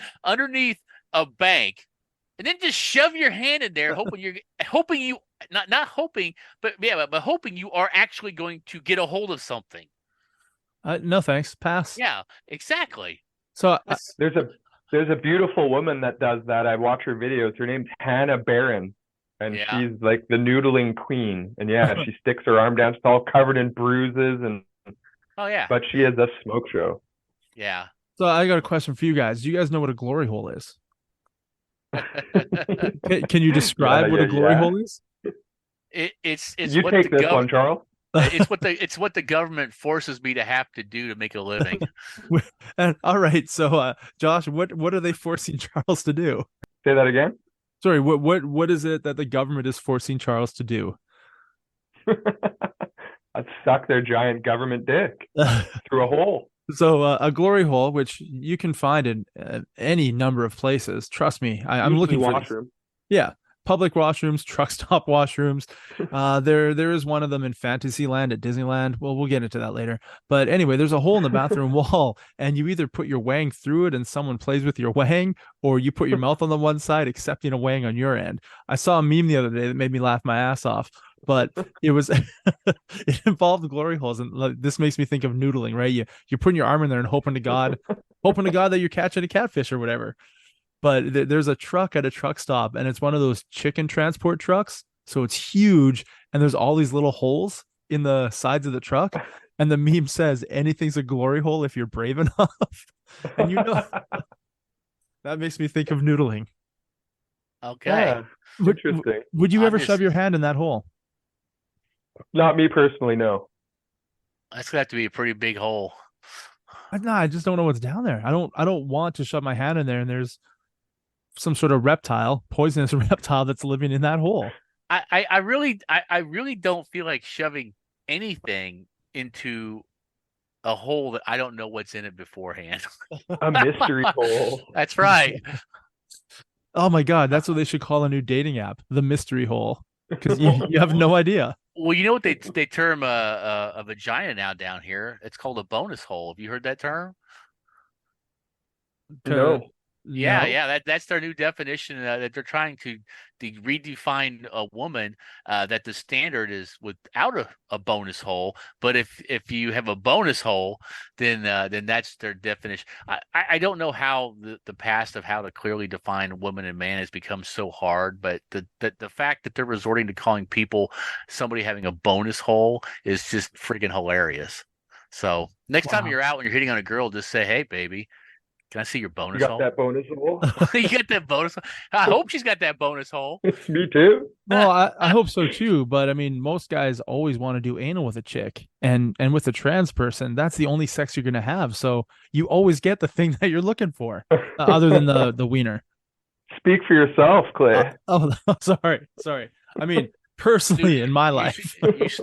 Speaker 4: a bank, and then just shove your hand in there, hoping you are actually going to get a hold of something?
Speaker 2: No thanks. Pass.
Speaker 4: Yeah, exactly.
Speaker 2: So
Speaker 3: there's a beautiful woman that does that. I watch her videos. Her name's Hannah Barron, and she's like the noodling queen. And she sticks her arm down. It's all covered in bruises, and but she is a smoke show.
Speaker 4: Yeah.
Speaker 2: So I got a question for you guys. Do you guys know what a glory hole is? Can you describe what a glory hole is?
Speaker 4: It's
Speaker 3: You
Speaker 4: what the
Speaker 3: take this one, Charles.
Speaker 4: it's what the government forces me to have to do to make a living.
Speaker 2: And all right, so Josh, what are they forcing Charles to do?
Speaker 3: Say that again.
Speaker 2: Sorry, what is it that the government is forcing Charles to do?
Speaker 3: I'd suck their giant government dick through a hole.
Speaker 2: So a glory hole, which you can find in any number of places. Trust me, I'm looking for this. Yeah, public washrooms, truck stop washrooms. There is one of them in Fantasyland at Disneyland. Well, we'll get into that later. But anyway, there's a hole in the bathroom wall, and you either put your wang through it and someone plays with your wang, or you put your mouth on the one side, accepting a wang on your end. I saw a meme the other day that made me laugh my ass off. But it was it involved glory holes, and this makes me think of noodling, right? You're putting your arm in there and hoping to God that you're catching a catfish or whatever. But there's a truck at a truck stop, and it's one of those chicken transport trucks, so it's huge, and there's all these little holes in the sides of the truck, and the meme says anything's a glory hole if you're brave enough. And that makes me think of noodling.
Speaker 4: Okay.
Speaker 3: Yeah, interesting.
Speaker 2: Would you ever shove your hand in that hole?
Speaker 3: Not me personally, no.
Speaker 4: That's gonna have to be a pretty big hole.
Speaker 2: No, I just don't know what's down there. I don't want to shove my hand in there and there's some sort of poisonous reptile that's living in that hole.
Speaker 4: I really don't feel like shoving anything into a hole that I don't know what's in it beforehand.
Speaker 3: A mystery hole.
Speaker 4: That's right.
Speaker 2: Oh my God, that's what they should call a new dating app, the mystery hole, because you have no idea.
Speaker 4: Well, you know what they term a vagina now down here? It's called a bonus hole. Have you heard that term?
Speaker 3: No.
Speaker 4: Yeah. That's their new definition that they're trying to redefine a woman. That the standard is without a bonus hole, but if you have a bonus hole, then that's their definition. I don't know how the past of how to clearly define woman and man has become so hard, but the fact that they're resorting to calling somebody having a bonus hole is just freaking hilarious. So next time you're out and you're hitting on a girl, just say, "Hey, baby, can I see your bonus hole?"
Speaker 3: You got that bonus hole?
Speaker 4: You got that bonus hole? I hope she's got that bonus hole.
Speaker 3: Me too.
Speaker 2: Well, I hope so too. But I mean, most guys always want to do anal with a chick, and with a trans person, that's the only sex you're gonna have. So you always get the thing that you're looking for, other than the wiener.
Speaker 3: Speak for yourself, Clay.
Speaker 2: Sorry. I mean, personally, in my life,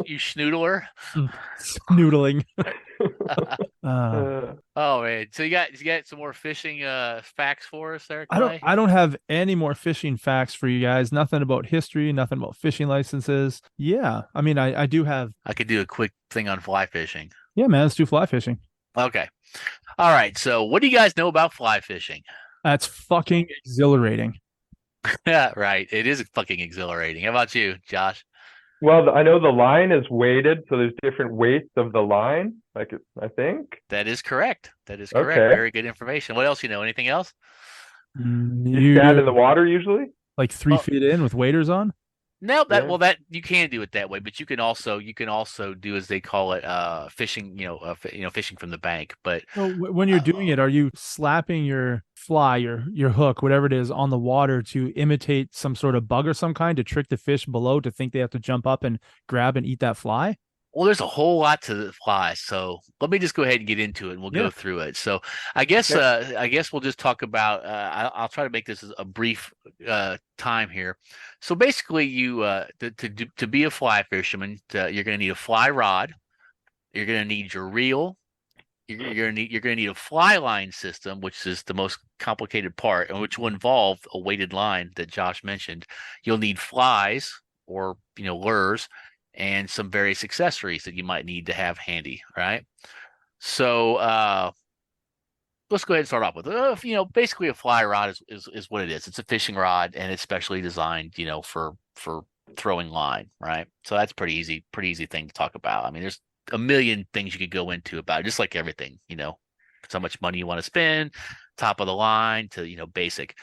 Speaker 4: you schnoodler.
Speaker 2: Noodling.
Speaker 4: Oh man, so you got some more fishing facts for us there, Clay?
Speaker 2: I don't have any more fishing facts for you guys. Nothing about history, nothing about fishing licenses. Yeah, I mean, I do have.
Speaker 4: I could do a quick thing on fly fishing.
Speaker 2: Yeah, man, let's do fly fishing.
Speaker 4: Okay, all right. So, what do you guys know about fly fishing?
Speaker 2: That's fucking exhilarating.
Speaker 4: Yeah, right. It is fucking exhilarating. How about you, Josh?
Speaker 3: Well, I know the line is weighted, so there's different weights of the line. I think
Speaker 4: that is correct.
Speaker 3: Okay.
Speaker 4: Very good information. What else you know? Anything else?
Speaker 3: You stand in the water usually,
Speaker 2: like 3 feet in with waders on.
Speaker 4: No, that you can do it that way, but you can also do, as they call it, fishing. Fishing from the bank. But
Speaker 2: when you're doing it, are you slapping your fly, your hook, whatever it is, on the water to imitate some sort of bug or some kind to trick the fish below to think they have to jump up and grab and eat that fly?
Speaker 4: Well, there's a whole lot to the fly, so let me just go ahead and get into it, and we'll go through it. So, I guess we'll just talk about. I'll try to make this a brief time here. So basically, you to be a fly fisherman, you're going to need a fly rod. You're going to need your reel. You're going to need a fly line system, which is the most complicated part, and which will involve a weighted line that Josh mentioned. You'll need flies or lures, and some various accessories that you might need to have handy, right? So let's go ahead and start off with basically a fly rod is what it is. It's a fishing rod, and it's specially designed for throwing line, right? So that's pretty easy thing to talk about. I mean, there's a million things you could go into about it, just like everything, how much money you want to spend, top of the line to basic.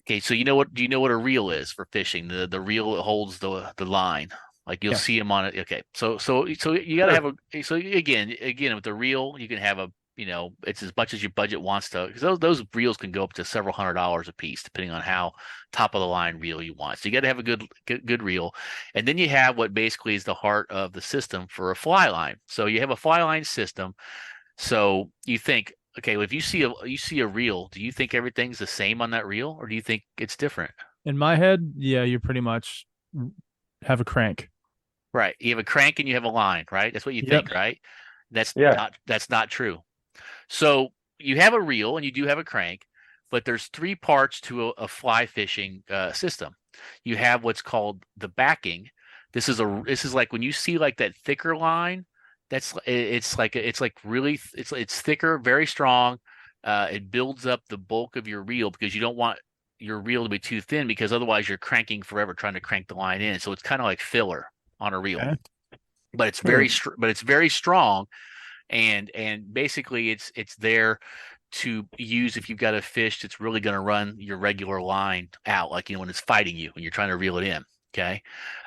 Speaker 4: Okay, so do you know what a reel is for fishing? The reel holds the line. Like you'll see them on it. Okay, so you got to have so again with the reel, you can have a it's as much as your budget wants to, because those reels can go up to several $100s a piece, depending on how top of the line reel you want. So you got to have a good reel. And then you have what basically is the heart of the system for a fly line. So you have a fly line system. So you think, okay, well, if you see a reel, do you think everything's the same on that reel, or do you think it's different?
Speaker 2: In my head, yeah, you pretty much have a crank.
Speaker 4: Right. You have a crank and you have a line, right? That's what you think, right? That's not true. So you have a reel and you do have a crank, but there's three parts to a fly fishing system. You have what's called the backing. This is like when you see like that thicker line, it's thicker, very strong. It builds up the bulk of your reel because you don't want your reel to be too thin, because otherwise you're cranking forever trying to crank the line in. So it's kind of like filler on a reel, but it's very strong. And basically it's there to use if you've got a fish that's really going to run your regular line out, like, when it's fighting you and you're trying to reel it in. Okay.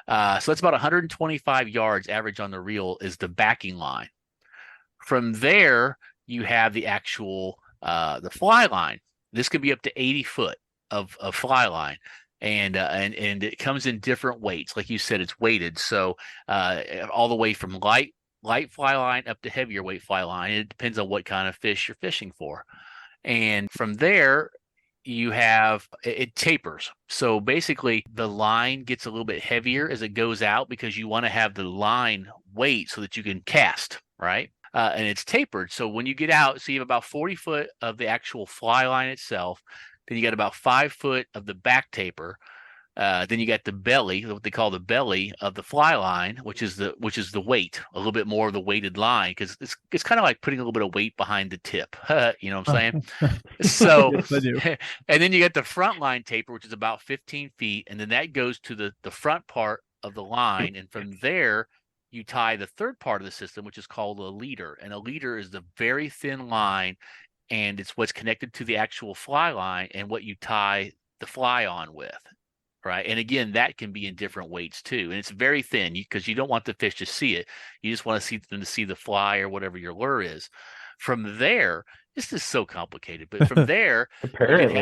Speaker 4: So that's about 125 yards average on the reel is the backing line. From there, you have the actual, the fly line. This could be up to 80 foot of fly line. And it comes in different weights. Like you said, it's weighted. So, all the way from light fly line up to heavier weight fly line. It depends on what kind of fish you're fishing for. And from there, you have it tapers. So basically the line gets a little bit heavier as it goes out, because you want to have the line weight so that you can cast, right? And it's tapered. So when you get out, so you have about 40 foot of the actual fly line itself. Then you got about 5 foot of the back taper. Then you got the belly, what they call the belly of the fly line, which is the weight, a little bit more of the weighted line, because it's kind of like putting a little bit of weight behind the tip. You know what I'm saying? So,
Speaker 2: yes, I do.
Speaker 4: And then you get the front line taper, which is about 15 feet, and then that goes to the front part of the line, and from there you tie the third part of the system, which is called a leader, and a leader is the very thin line, and it's what's connected to the actual fly line and what you tie the fly on with. Right. And again, that can be in different weights too. And it's very thin because you don't want the fish to see it. You just want to see them to see the fly or whatever your lure is. From there, this is so complicated, but from there,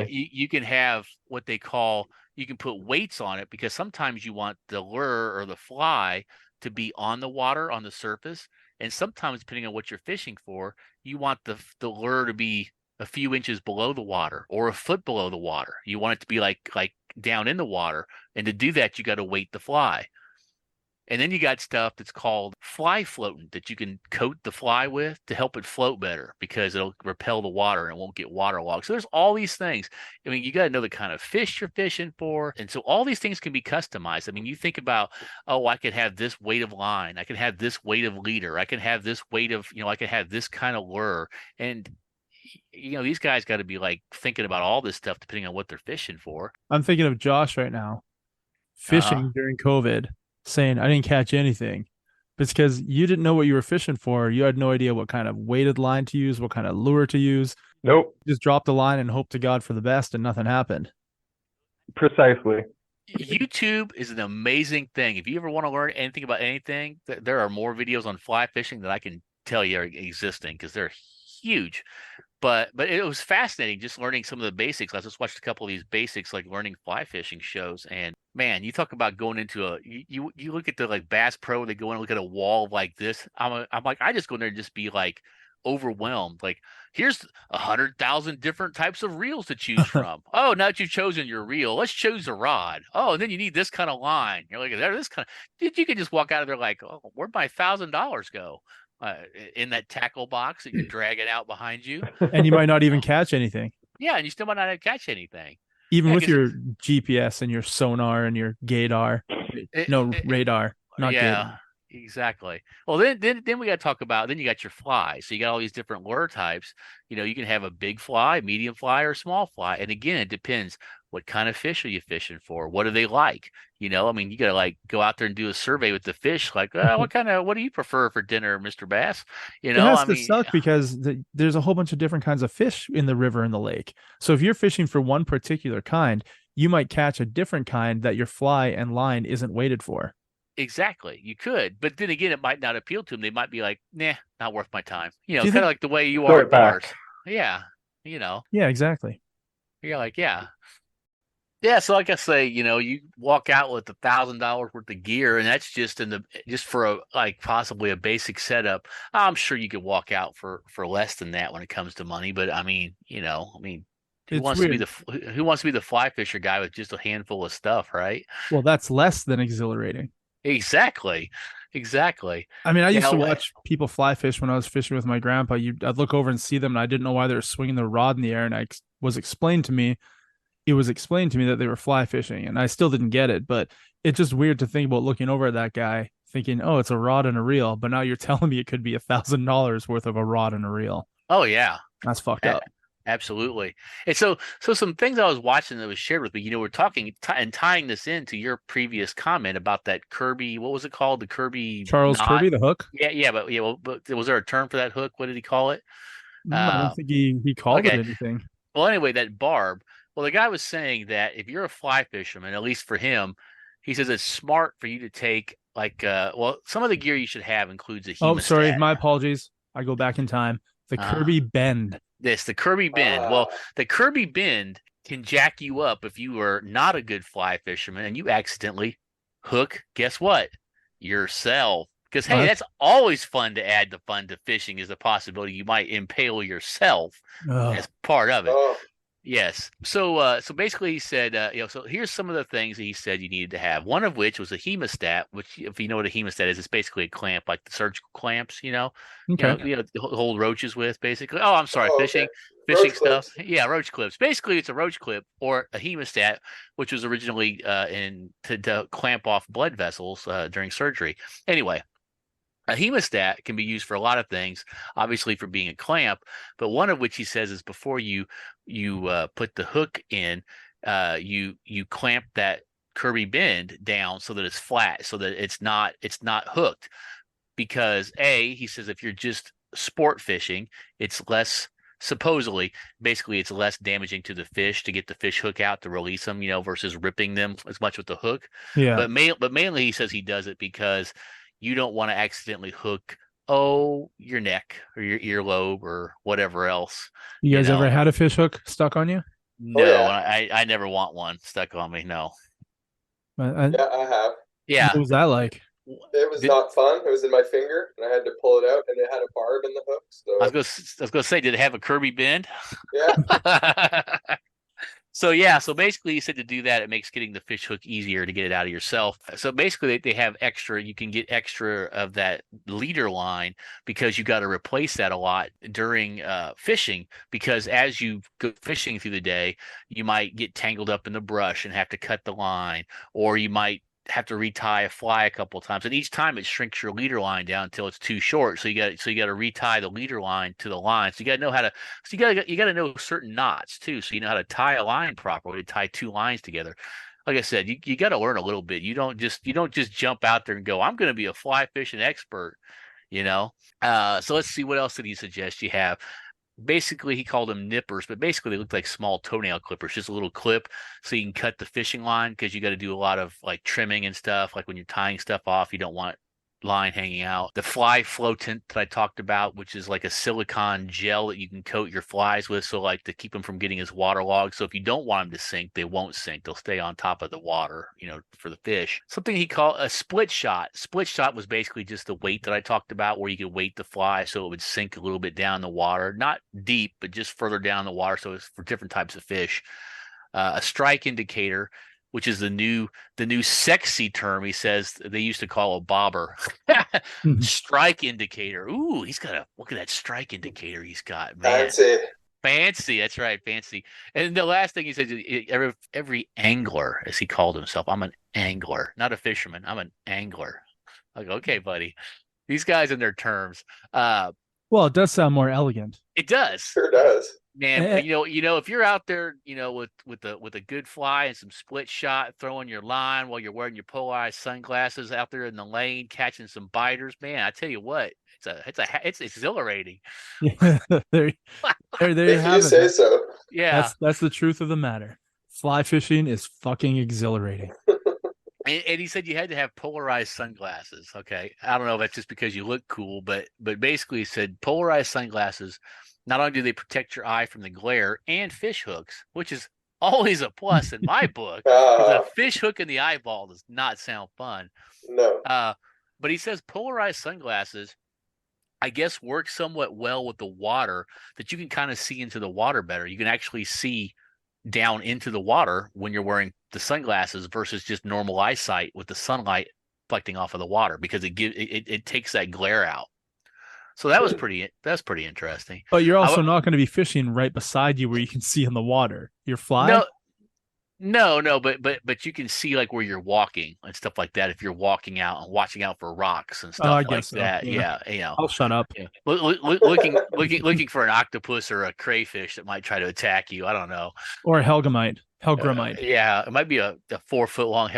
Speaker 4: you can have what they call, you can put weights on it, because sometimes you want the lure or the fly to be on the water, on the surface. And sometimes, depending on what you're fishing for, you want the lure to be a few inches below the water or a foot below the water. You want it to be like down in the water. And to do that, you got to weight the fly. And then you got stuff that's called fly floatant that you can coat the fly with to help it float better, because it'll repel the water and it won't get waterlogged. So there's all these things. I mean, you got to know the kind of fish you're fishing for. And so all these things can be customized. I mean, you think about, oh, I could have this weight of line. I can have this weight of leader. I can have this weight of, I can have this kind of lure. And these guys got to be like thinking about all this stuff depending on what they're fishing for.
Speaker 2: I'm thinking of Josh right now, fishing during COVID, saying I didn't catch anything. But it's because you didn't know what you were fishing for. You had no idea what kind of weighted line to use, what kind of lure to use.
Speaker 3: Nope.
Speaker 2: You just dropped the line and hope to God for the best, and nothing happened.
Speaker 3: Precisely.
Speaker 4: YouTube is an amazing thing. If you ever want to learn anything about anything, there are more videos on fly fishing that I can tell you are existing, because they're huge. But it was fascinating just learning some of the basics. I just watched a couple of these basics, like learning fly fishing shows. And man, you talk about going into you look at the like Bass Pro, they go in and look at a wall like this. I'm like, I just go in there and just be like overwhelmed. Like, here's 100,000 different types of reels to choose from. Oh, now that you've chosen your reel, let's choose a rod. Oh, and then you need this kind of line. You're like, this kind of. You can just walk out of there like, oh, where'd my $1,000 go? In that tackle box that you're dragging out behind you,
Speaker 2: and you might not even catch anything.
Speaker 4: Yeah, and you still might not catch anything,
Speaker 2: even with your GPS and your sonar and your gaydar. Radar, not gaydar.
Speaker 4: Exactly. Well, then we got to talk about, then you got your fly. So you got all these different lure types. You can have a big fly, medium fly, or small fly. And again, it depends. What kind of fish are you fishing for? What do they like? I mean, you got to like go out there and do a survey with the fish. Like, what do you prefer for dinner, Mr. Bass?
Speaker 2: It has to suck because there's a whole bunch of different kinds of fish in the river and the lake. So if you're fishing for one particular kind, you might catch a different kind that your fly and line isn't weighted for.
Speaker 4: Exactly. You could. But then again, it might not appeal to them. They might be like, nah, not worth my time. You know,
Speaker 2: Do you
Speaker 4: kind of
Speaker 2: think?
Speaker 4: like the way you
Speaker 3: Throw
Speaker 4: are
Speaker 3: it
Speaker 4: at bars.
Speaker 3: back.
Speaker 4: Yeah. You know,
Speaker 2: Yeah, exactly.
Speaker 4: you're like, yeah. Yeah, so like I say, you know, you walk out with $1,000 worth of gear, and that's just for a like possibly a basic setup. I'm sure you could walk out for less than that when it comes to money, but I mean, you know, I mean,
Speaker 2: It's weird.
Speaker 4: who wants to be the fly fisher guy with just a handful of stuff, right?
Speaker 2: Well, that's less than exhilarating.
Speaker 4: Exactly, exactly.
Speaker 2: I mean, I used to
Speaker 4: Now,
Speaker 2: watch people fly fish when I was fishing with my grandpa. I'd look over and see them, and I didn't know why they were swinging their rod in the air. And it was explained to me that they were fly fishing, and I still didn't get it. But it's just weird to think about looking over at that guy, thinking, "Oh, it's a rod and a reel," but now you're telling me it could be $1,000 worth of a rod and a reel.
Speaker 4: oh yeah,
Speaker 2: That's fucked
Speaker 4: a-
Speaker 2: up.
Speaker 4: absolutely. And so some things I was watching that was shared with me. You know, we're talking and tying this into your previous comment about that Kirby. What was it called? The Kirby
Speaker 2: Charles
Speaker 4: knot.
Speaker 2: Kirby, the hook.
Speaker 4: But was there a term for that hook? What did he call it?
Speaker 2: I don't
Speaker 4: Uh,
Speaker 2: think he called it
Speaker 4: okay.
Speaker 2: anything.
Speaker 4: Well, anyway, that barb. Well, the guy was saying that if you're a fly fisherman, at least for him, he says it's smart for you to take well, some of the gear you should have includes a
Speaker 2: Oh, sorry,
Speaker 4: hemostat.
Speaker 2: my apologies. I go back in time. The
Speaker 4: Uh,
Speaker 2: Kirby bend.
Speaker 4: the Kirby bend. Well, the Kirby bend can jack you up if you are not a good fly fisherman and you accidentally hook, guess what? Yourself. Because hey,
Speaker 2: What?
Speaker 4: that's always fun to add the fun to fishing is the possibility you might impale yourself
Speaker 2: Ugh.
Speaker 4: as part of it.
Speaker 5: Oh,
Speaker 4: Yes. So basically he said, so here's some of the things that he said you needed to have. One of which was a hemostat, which if you know what a hemostat is, it's basically a clamp, like the surgical clamps,
Speaker 2: Okay.
Speaker 4: to hold roaches with basically. Oh, I'm sorry,
Speaker 5: oh,
Speaker 4: fishing,
Speaker 5: okay.
Speaker 4: fishing
Speaker 5: Roach
Speaker 4: stuff.
Speaker 5: clips.
Speaker 4: Yeah, roach clips. Basically it's a roach clip or a hemostat, which was originally to clamp off blood vessels during surgery. Anyway, a hemostat can be used for a lot of things, obviously for being a clamp, but one of which he says is before you put the hook in, you clamp that Kirby bend down so that it's flat, so that it's not hooked. Because he says if you're just sport fishing, it's less supposedly basically it's less damaging to the fish to get the fish hook out to release them, versus ripping them as much with the hook.
Speaker 2: Yeah.
Speaker 4: But mainly he says he does it because you don't want to accidentally hook your neck or your earlobe or whatever else.
Speaker 2: You guys ever had a fish hook stuck on you?
Speaker 4: No,
Speaker 5: Oh, yeah.
Speaker 4: I never want one stuck on me. No.
Speaker 5: Yeah, I have.
Speaker 4: Yeah.
Speaker 2: What was that like?
Speaker 5: It was not fun. It was in my finger, and I had to pull it out, and it had a barb in the hook. So
Speaker 4: I was gonna say, did it have a Kirby bend?
Speaker 5: yeah,
Speaker 4: So basically he said to do that, it makes getting the fish hook easier to get it out of yourself. So basically they have extra, you can get extra of that leader line because you got to replace that a lot during fishing, because as you go fishing through the day, you might get tangled up in the brush and have to cut the line, or you might have to retie a fly a couple of times, and each time it shrinks your leader line down until it's too short. So you got to retie the leader line to the line. So you got to know how to. So you got to know certain knots too. So you know how to tie a line properly, to tie two lines together. Like I said, you got to learn a little bit. You don't just jump out there and go, I'm going to be a fly fishing expert. So let's see, what else did he suggest you have? Basically, he called them nippers, but basically they look like small toenail clippers, just a little clip so you can cut the fishing line, because you got to do a lot of like trimming and stuff. Like when you're tying stuff off, you don't want line hanging out. The fly floatant that I talked about, which is like a silicone gel that you can coat your flies with, so like to keep them from getting as waterlogged. So if you don't want them to sink, they won't sink. They'll stay on top of the water, for the fish. Something he called a split shot. Split shot was basically just the weight that I talked about, where you could weight the fly so it would sink a little bit down the water, not deep, but just further down the water. So it's for different types of fish. A strike indicator, which is the new sexy term. He says they used to call a bobber. Strike indicator. Ooh, he's got look at that strike indicator he's got, man. Fancy. That's right, fancy. And the last thing he says, every angler, as he called himself, I'm an angler, not a fisherman. I'm an angler. Like, okay, buddy. These guys and their terms.
Speaker 2: Well, it does sound more elegant.
Speaker 4: It does.
Speaker 5: sure does.
Speaker 4: Man, if you're out there, with a good fly and some split shot, throwing your line while you're wearing your polarized sunglasses out there in the lane, catching some biters, man, I tell you what, it's exhilarating.
Speaker 2: Yeah, there you
Speaker 5: If
Speaker 2: have
Speaker 5: you
Speaker 2: it.
Speaker 5: say so.
Speaker 4: Yeah,
Speaker 2: That's the truth of the matter. Fly fishing is fucking exhilarating.
Speaker 4: And he said you had to have polarized sunglasses. Okay, I don't know if that's just because you look cool, but basically he said polarized sunglasses. Not only do they protect your eye from the glare and fish hooks, which is always a plus in my book, because a fish hook in the eyeball does not sound fun.
Speaker 5: No.
Speaker 4: But he says polarized sunglasses, I guess, work somewhat well with the water, that you can kind of see into the water better. You can actually see down into the water when you're wearing the sunglasses versus just normal eyesight with the sunlight reflecting off of the water, because it takes that glare out. So that's pretty interesting.
Speaker 2: But you're also not going to be fishing right beside you where you can see in the water. You're flying.
Speaker 4: No, but you can see like where you're walking and stuff like that if you're walking out and watching out for rocks and stuff like that. Yeah, you know.
Speaker 2: I'll shut up.
Speaker 4: Yeah. Looking for an octopus or a crayfish that might try to attack you. I don't know.
Speaker 2: Or a Hellgramite.
Speaker 4: Yeah, it might be a 4 foot long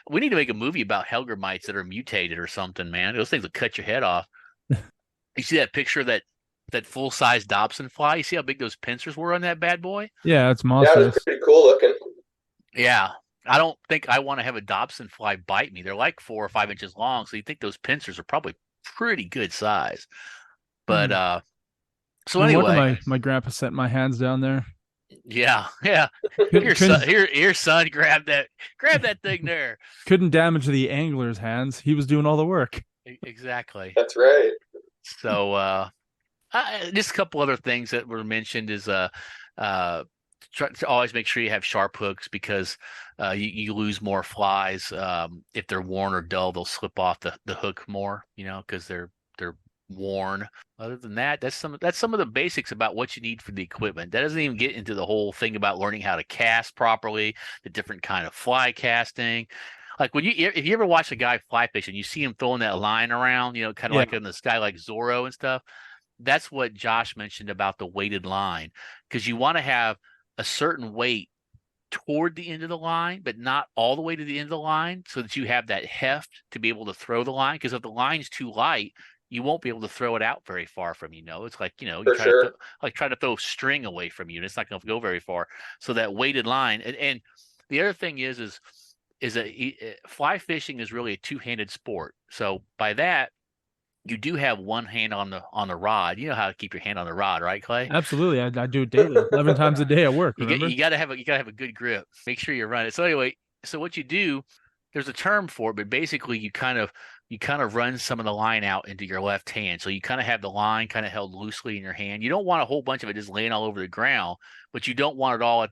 Speaker 4: We need to make a movie about Hellgrammites that are mutated or something, man. Those things will cut your head off. You see that picture of that full size Dobson fly? You see how big those pincers were on that bad boy?
Speaker 2: Yeah, it's monstrous.
Speaker 5: Yeah, it was pretty cool looking.
Speaker 4: Yeah, I don't think I want to have a Dobson fly bite me. They're like 4 or 5 inches long, so you think those pincers are probably pretty good size. But so anyway,
Speaker 2: my grandpa sent my hands down there.
Speaker 4: Yeah. Here, son, grab that thing there.
Speaker 2: Couldn't damage the angler's hands. He was doing all the work.
Speaker 4: Exactly.
Speaker 5: That's right.
Speaker 4: So just a couple other things that were mentioned is try to always make sure you have sharp hooks, because you lose more flies if they're worn or dull. They'll slip off the hook more, because they're worn. Other than that, that's some of the basics about what you need for the equipment. That doesn't even get into the whole thing about learning how to cast properly, the different kind of fly casting. Like if you ever watch a guy fly fish and you see him throwing that line around, kind of like in the sky, like Zorro and stuff. That's what Josh mentioned about the weighted line, because you want to have a certain weight toward the end of the line, but not all the way to the end of the line, so that you have that heft to be able to throw the line. Because if the line's too light, you won't be able to throw it out very far from you. It's like, you try to throw string away from you, and it's not going to go very far. So that weighted line, and the other thing is that fly fishing is really a two-handed sport. So by that, you do have one hand on the rod. You know how to keep your hand on the rod, right, Clay?
Speaker 2: Absolutely. I do it daily, 11 times a day at work.
Speaker 4: You got to have a good grip. Make sure you run it. So anyway, what you do, there's a term for it, but basically you kind of run some of the line out into your left hand. So you kind of have the line kind of held loosely in your hand. You don't want a whole bunch of it just laying all over the ground, but you don't want it all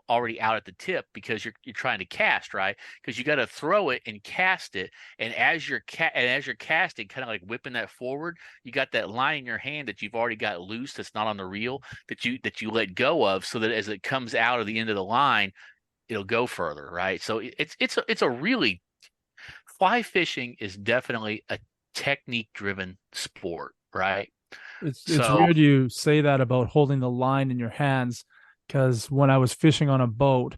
Speaker 4: already out at the tip, because you're trying to cast, right? Because you got to throw it and cast it. And as you're casting, kind of like whipping that forward, you got that line in your hand that you've already got loose, that's not on the reel, that you let go of, so that as it comes out of the end of the line, it'll go further, right? So it's a really, fly fishing is definitely a technique-driven sport, right?
Speaker 2: It's weird you say that about holding the line in your hands, because when I was fishing on a boat,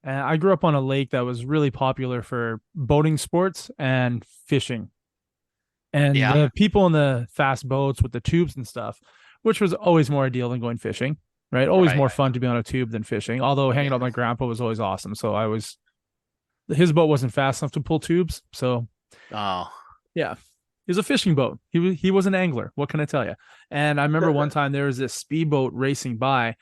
Speaker 2: and I grew up on a lake that was really popular for boating sports and fishing. And the people in the fast boats with the tubes and stuff, which was always more ideal than going fishing, right? Always more fun to be on a tube than fishing. Although hanging out with my grandpa was always awesome. So his boat wasn't fast enough to pull tubes. So, yeah, he was a fishing boat. He was an angler. What can I tell you? And I remember one time there was this speedboat racing by.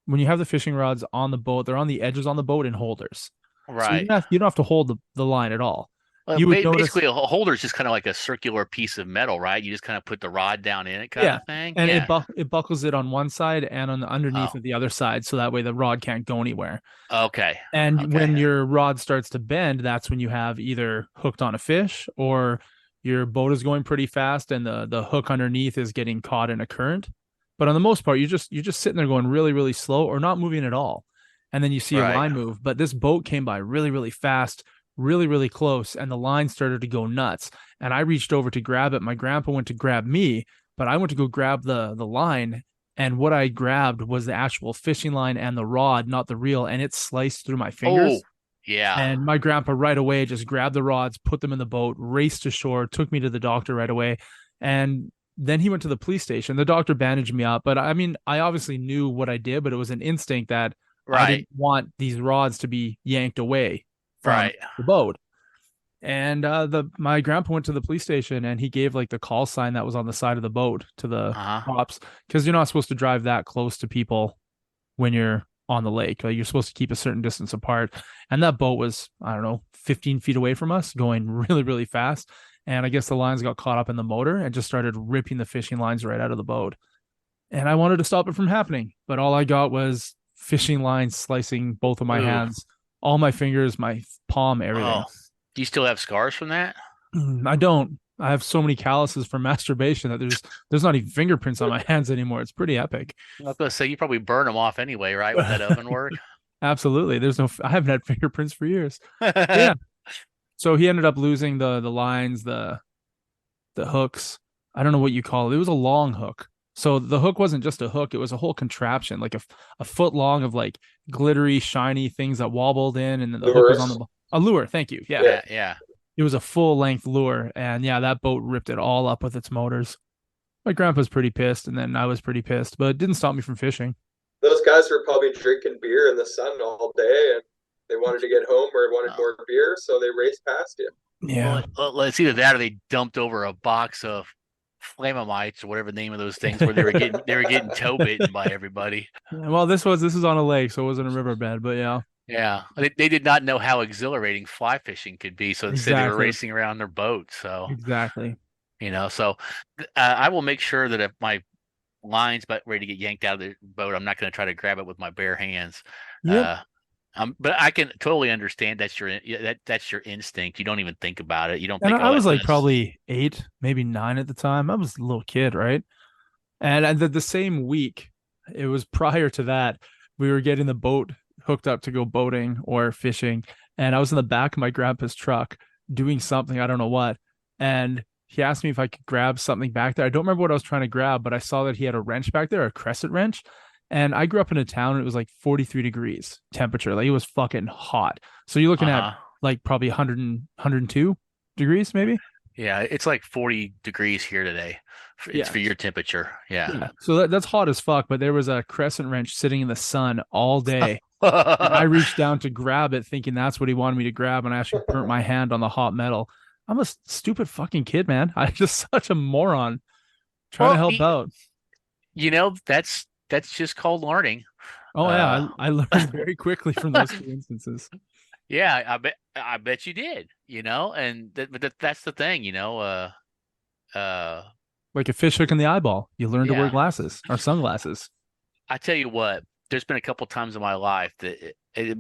Speaker 2: When you have the fishing rods on the boat, they're on the edges on the boat in holders.
Speaker 4: Right.
Speaker 2: So you don't have to hold the line at all.
Speaker 4: Well, basically, a holder is just kind of like a circular piece of metal, right? You just kind of put the rod down in it, kind of thing.
Speaker 2: And it buckles it on one side and on the underneath of the other side, so that way the rod can't go anywhere.
Speaker 4: Okay.
Speaker 2: And when your rod starts to bend, that's when you have either hooked on a fish, or your boat is going pretty fast and the hook underneath is getting caught in a current. But on the most part, you're just sitting there going really, really slow, or not moving at all. And then you see a line move. But this boat came by really, really fast, really, really close, and the line started to go nuts. And I reached over to grab it. My grandpa went to grab me, but I went to go grab the line. And what I grabbed was the actual fishing line and the rod, not the reel. And it sliced through my fingers.
Speaker 4: Oh, yeah.
Speaker 2: And my grandpa right away just grabbed the rods, put them in the boat, raced to shore, took me to the doctor right away. And then he went to the police station. The doctor bandaged me up. But I mean, I obviously knew what I did, but it was an instinct that I didn't want these rods to be yanked away from the boat. And my grandpa went to the police station and he gave like the call sign that was on the side of the boat to the cops, because you're not supposed to drive that close to people when you're on the lake. Like, you're supposed to keep a certain distance apart. And that boat was, I don't know, 15 feet away from us, going really, really fast. And I guess the lines got caught up in the motor and just started ripping the fishing lines right out of the boat. And I wanted to stop it from happening, but all I got was fishing lines slicing both of my hands, all my fingers, my palm, everything.
Speaker 4: Oh. Do you still have scars from that?
Speaker 2: I don't. I have so many calluses from masturbation that there's not even fingerprints on my hands anymore. It's pretty epic.
Speaker 4: I was going to say, you probably burn them off anyway, right? With that oven work.
Speaker 2: Absolutely. I haven't had fingerprints for years. Yeah. So he ended up losing the lines, the hooks. I don't know what you call it. It was a long hook. So the hook wasn't just a hook. It was a whole contraption, like a foot long of like glittery, shiny things that wobbled in. And then the hook was on a lure. Thank you. Yeah.
Speaker 4: Yeah.
Speaker 2: It was a full length lure. And yeah, that boat ripped it all up with its motors. My grandpa's pretty pissed. And then I was pretty pissed, but it didn't stop me from fishing.
Speaker 5: Those guys were probably drinking beer in the sun all day, and they wanted to get home or wanted more beer, so they raced past you.
Speaker 2: Yeah.
Speaker 4: Well, it's either that or they dumped over a box of Flamamites or whatever the name of those things, where they were getting toe bitten by everybody.
Speaker 2: Well, this is on a lake, so it wasn't a riverbed, but yeah.
Speaker 4: Yeah, they did not know how exhilarating fly fishing could be, so instead they were racing around their boat. So
Speaker 2: exactly,
Speaker 4: so I will make sure that if my line's about ready to get yanked out of the boat, I'm not going to try to grab it with my bare hands.
Speaker 2: Yep.
Speaker 4: But I can totally understand that's your instinct. You don't even think about it. You don't.
Speaker 2: And I was like probably 8, maybe 9 at the time. I was a little kid, right? And the same week, it was prior to that, we were getting the boat hooked up to go boating or fishing, and I was in the back of my grandpa's truck doing something, I don't know what, and he asked me if I could grab something back there. I don't remember what I was trying to grab, but I saw that he had a wrench back there, a crescent wrench. And I grew up in a town and it was like 43 degrees temperature. Like, it was fucking hot. So you're looking at like probably 102 degrees maybe.
Speaker 4: Yeah, it's like 40 degrees here today. It's for your temperature. Yeah.
Speaker 2: So that's hot as fuck. But there was a crescent wrench sitting in the sun all day. I reached down to grab it thinking that's what he wanted me to grab. And I actually burnt my hand on the hot metal. I'm a stupid fucking kid, man. I'm just such a moron trying to help out.
Speaker 4: That's just called learning.
Speaker 2: Oh yeah, I learned very quickly from those 2 instances.
Speaker 4: Yeah, I bet you did. And that's the thing.
Speaker 2: Like a fish hook in the eyeball. You learn to wear glasses or sunglasses.
Speaker 4: I tell you what, there's been a couple times in my life that,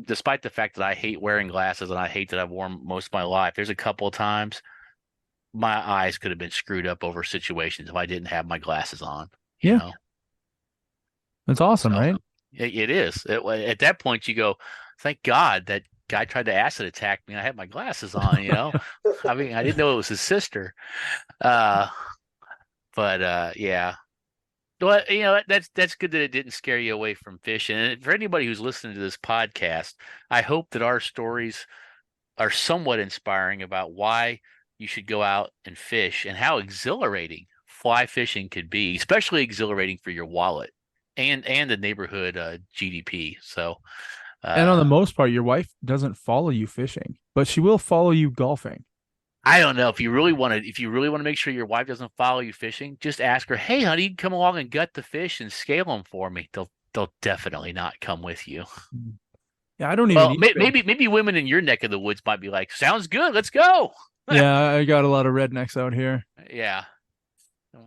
Speaker 4: despite the fact that I hate wearing glasses and I hate that I've worn most of my life, there's a couple of times my eyes could have been screwed up over situations if I didn't have my glasses on. You know?
Speaker 2: That's awesome, right?
Speaker 4: It is. At that point, you go, thank God that guy tried to acid attack me and I had my glasses on, I mean, I didn't know it was his sister. But yeah. But, that's good that it didn't scare you away from fishing. And for anybody who's listening to this podcast, I hope that our stories are somewhat inspiring about why you should go out and fish and how exhilarating fly fishing could be, especially exhilarating for your wallet and the neighborhood GDP. So,
Speaker 2: and on the most part, your wife doesn't follow you fishing, but she will follow you golfing.
Speaker 4: I don't know if you really want to make sure your wife doesn't follow you fishing, just ask her, "Hey, honey, come along and gut the fish and scale them for me." They'll definitely not come with you.
Speaker 2: Yeah, I don't even.
Speaker 4: Well, maybe women in your neck of the woods might be like, "Sounds good, let's go."
Speaker 2: Yeah, I got a lot of rednecks out here.
Speaker 4: Yeah,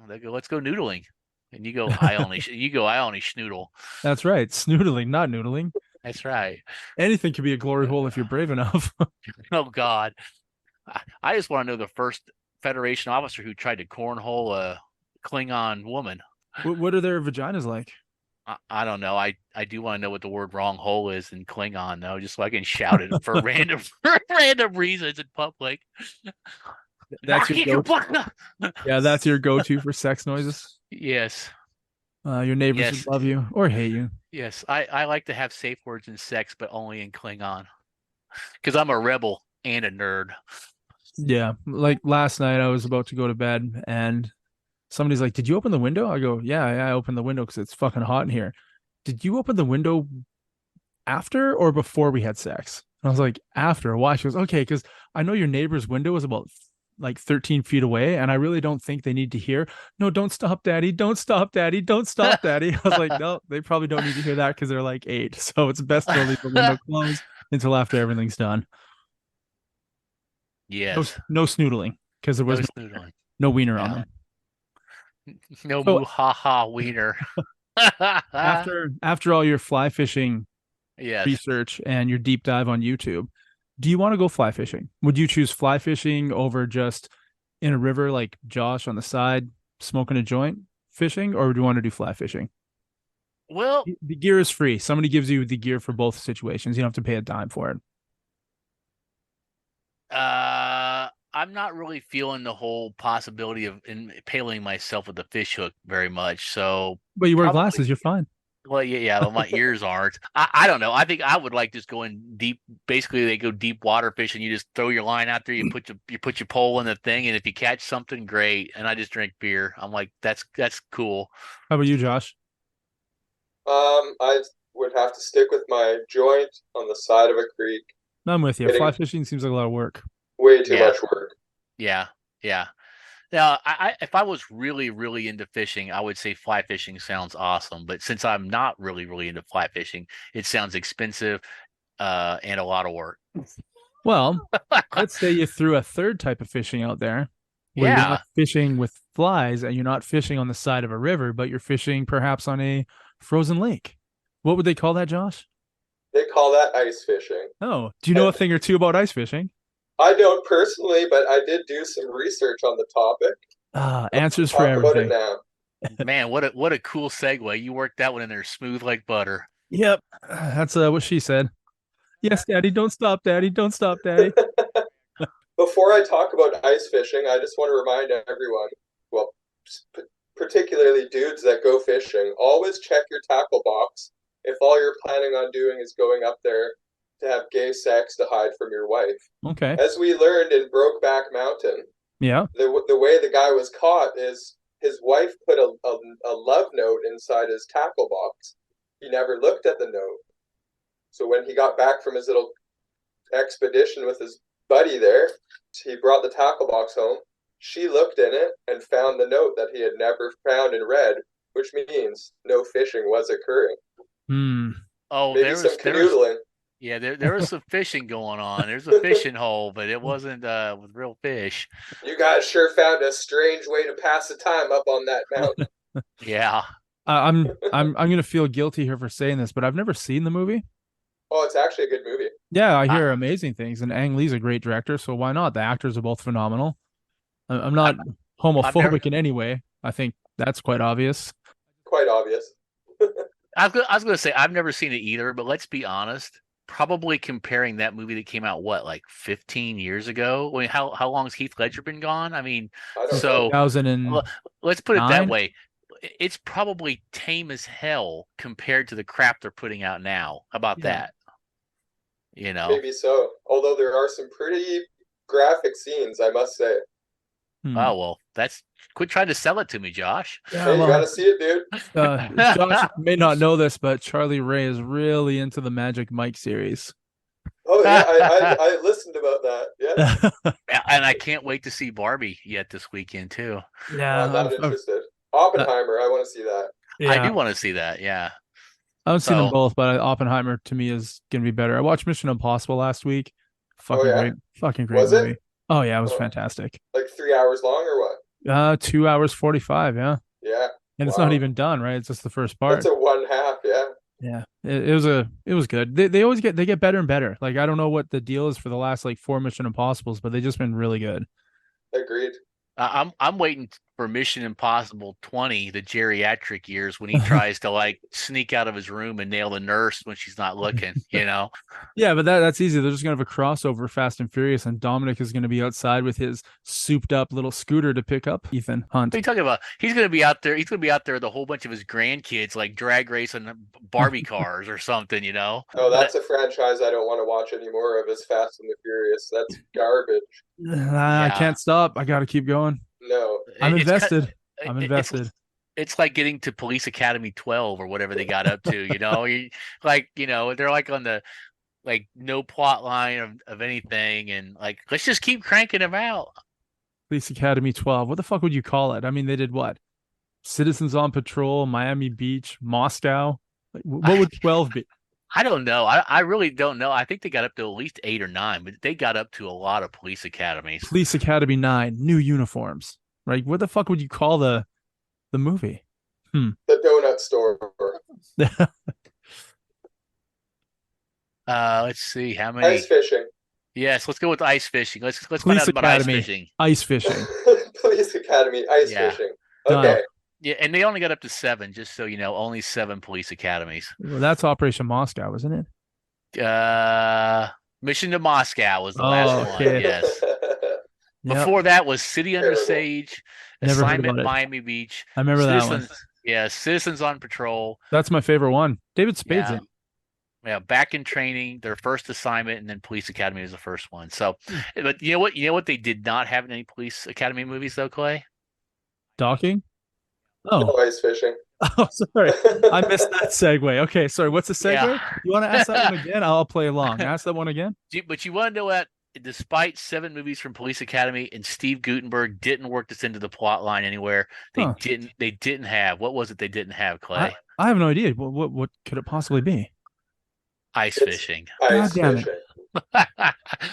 Speaker 4: they go, "Let's go noodling," and you go, "I only schnoodle."
Speaker 2: That's right, snoodling, not noodling.
Speaker 4: That's right.
Speaker 2: Anything can be a glory hole if you're brave enough.
Speaker 4: Oh God. I just want to know the first Federation officer who tried to cornhole a Klingon woman.
Speaker 2: What are their vaginas like?
Speaker 4: I don't know. I do want to know what the word wrong hole is in Klingon, though, just so I can shout it for random reasons in public.
Speaker 2: That's your go-to. Yeah, that's your go-to for sex noises.
Speaker 4: Yes.
Speaker 2: Your neighbors would love you or hate you.
Speaker 4: Yes, I like to have safe words in sex, but only in Klingon, because I'm a rebel and a nerd.
Speaker 2: Yeah, like last night I was about to go to bed and somebody's like, "Did you open the window?" I go, yeah, I opened the window because it's fucking hot in here. Did you open the window after or before we had sex? And I was like, after a while, she goes, okay, because I know your neighbor's window is about like 13 feet away, and I really don't think they need to hear, no, don't stop, daddy, don't stop, daddy, don't stop, daddy. I was like, no, they probably don't need to hear that because they're like 8. So it's best to leave the window closed until after everything's done.
Speaker 4: Yes.
Speaker 2: No snoodling because there was
Speaker 4: snoodling.
Speaker 2: no wiener on them.
Speaker 4: No moo ha ha wiener.
Speaker 2: After all your fly fishing research and your deep dive on YouTube, do you want to go fly fishing? Would you choose fly fishing over just in a river like Josh on the side smoking a joint fishing, or do you want to do fly fishing?
Speaker 4: Well,
Speaker 2: the gear is free. Somebody gives you the gear for both situations. You don't have to pay a dime for it.
Speaker 4: I'm not really feeling the whole possibility of impaling myself with a fish hook very much. So,
Speaker 2: but you wear glasses, you're fine.
Speaker 4: Well, yeah, but my ears aren't. I don't know. I think I would like just going deep. Basically, they go deep water fishing. You just throw your line out there. You put your pole in the thing, and if you catch something, great. And I just drink beer. I'm like, that's cool.
Speaker 2: How about you, Josh?
Speaker 5: I would have to stick with my joint on the side of a creek.
Speaker 2: No, I'm with you. Fly fishing seems like a lot of work.
Speaker 5: Way too much work.
Speaker 4: Yeah. Now, if I was really, really into fishing, I would say fly fishing sounds awesome. But since I'm not really, really into fly fishing, it sounds expensive and a lot of work.
Speaker 2: Well, let's say you threw a third type of fishing out there where you're not fishing with flies and you're not fishing on the side of a river, but you're fishing perhaps on a frozen lake. What would they call that, Josh?
Speaker 5: They call that ice fishing.
Speaker 2: Oh, do you know a thing or two about ice fishing?
Speaker 5: I don't personally, but I did do some research on the topic.
Speaker 2: Answers for everything.
Speaker 5: About it now.
Speaker 4: Man, what a cool segue. You worked that one in there smooth like butter.
Speaker 2: Yep. That's what she said. Yes, daddy, don't stop, daddy, don't stop, daddy.
Speaker 5: Before I talk about ice fishing, I just want to remind everyone, well, particularly dudes that go fishing, always check your tackle box if all you're planning on doing is going up there to have gay sex to hide from your wife.
Speaker 2: Okay.
Speaker 5: As we learned in Brokeback Mountain, the way the guy was caught is his wife put a love note inside his tackle box. He never looked at the note. So when he got back from his little expedition with his buddy there, he brought the tackle box home. She looked in it and found the note that he had never found and read, which means no fishing was occurring.
Speaker 4: Oh,
Speaker 5: maybe some canoodling.
Speaker 4: Yeah, there was some fishing going on. There's a fishing hole, but it wasn't with real fish.
Speaker 5: You guys sure found a strange way to pass the time up on that mountain.
Speaker 4: Yeah.
Speaker 2: I'm gonna feel guilty here for saying this, but I've never seen the movie.
Speaker 5: Oh, it's actually a good movie.
Speaker 2: Yeah, I hear amazing things, and Ang Lee's a great director, so why not? The actors are both phenomenal. I'm not homophobic in any way. I think that's quite obvious.
Speaker 5: Quite obvious.
Speaker 4: I was going to say I've never seen it either, but let's be honest. Probably comparing that movie that came out like 15 years ago. I mean, how long has Heath Ledger been gone? I mean, so
Speaker 2: 2009?
Speaker 4: Let's put it that way. It's probably tame as hell compared to the crap they're putting out now. How about that? You know,
Speaker 5: maybe so. Although there are some pretty graphic scenes, I must say.
Speaker 4: Oh, well, quit trying to sell it to me, Josh.
Speaker 5: Yeah, hey, you gotta see it, dude.
Speaker 2: Josh may not know this, but Charley Ray is really into the Magic Mike series.
Speaker 5: Oh yeah, I listened about that. Yeah.
Speaker 4: And I can't wait to see Barbie yet this weekend too.
Speaker 2: Yeah,
Speaker 5: I'm not interested. Oppenheimer, I want to see that.
Speaker 4: Yeah. I do want to see that. Yeah.
Speaker 2: I haven't seen them both, but Oppenheimer to me is gonna be better. I watched Mission Impossible last week. Fucking great
Speaker 5: was
Speaker 2: movie.
Speaker 5: It?
Speaker 2: Oh yeah, it was fantastic.
Speaker 5: Like 3 hours long or what?
Speaker 2: 2 hours 45. Yeah.
Speaker 5: Yeah.
Speaker 2: And it's not even done, right? It's just the first part.
Speaker 5: It's a 1/2. Yeah.
Speaker 2: Yeah. It was good. They always get better and better. Like I don't know what the deal is for the last like 4 Mission Impossibles, but they've just been really good.
Speaker 5: Agreed.
Speaker 4: I'm waiting for Mission Impossible 20, the geriatric years, when he tries to like sneak out of his room and nail the nurse when she's not looking, you know?
Speaker 2: Yeah, but that's easy. They're just gonna have a crossover Fast and Furious, and Dominic is gonna be outside with his souped up little scooter to pick up Ethan Hunt.
Speaker 4: What are you talking about? He's gonna be out there with a whole bunch of his grandkids, like drag racing Barbie cars or something, you know?
Speaker 5: Oh, that's a franchise I don't want to watch anymore of, is Fast and the Furious. That's garbage.
Speaker 2: I can't stop. I gotta keep going.
Speaker 5: No,
Speaker 2: I'm invested. I'm invested.
Speaker 4: It's like getting to Police Academy 12 or whatever they got up to, you know. They're like on the like no plot line of anything, and like let's just keep cranking them out.
Speaker 2: Police Academy 12. What the fuck would you call it? I mean, they did what? Citizens on Patrol, Miami Beach, Moscow. Like, what would 12 be?
Speaker 4: I don't know. I really don't know. I think they got up to at least 8 or 9, but they got up to a lot of police academies.
Speaker 2: Police Academy 9, new uniforms. Right? What the fuck would you call the movie?
Speaker 5: The donut store.
Speaker 4: Let's see how many.
Speaker 5: Ice fishing.
Speaker 4: Yes, let's go with ice fishing. Let's
Speaker 2: Police
Speaker 4: find out about
Speaker 2: Academy,
Speaker 4: ice fishing.
Speaker 2: Ice fishing.
Speaker 5: Police Academy, ice fishing. Okay.
Speaker 4: Yeah, and they only got up to 7, just so you know, only 7 police academies.
Speaker 2: Well, that's Operation Moscow, isn't it?
Speaker 4: Mission to Moscow was the last one. Yes. Before that was City Under Siege, Assignment Miami Beach.
Speaker 2: I remember that one.
Speaker 4: Yeah, Citizens on Patrol.
Speaker 2: That's my favorite one. David Spade's in.
Speaker 4: Yeah, Back in Training, their first assignment, and then Police Academy was the first one. So, but you know what? You know what they did not have in any Police Academy movies, though, Clay?
Speaker 2: Docking? Oh.
Speaker 5: No ice fishing.
Speaker 2: Oh, sorry. I missed that segue. Okay, sorry. What's the segue?
Speaker 4: Yeah.
Speaker 2: You want to ask that one again? I'll play along. Ask that one again.
Speaker 4: But you want to know what? Despite 7 movies from Police Academy and Steve Guttenberg didn't work this into the plot line anywhere, they didn't have. What was it they didn't have, Clay?
Speaker 2: I have no idea. What could it possibly be?
Speaker 4: Ice fishing.
Speaker 5: Ice fishing.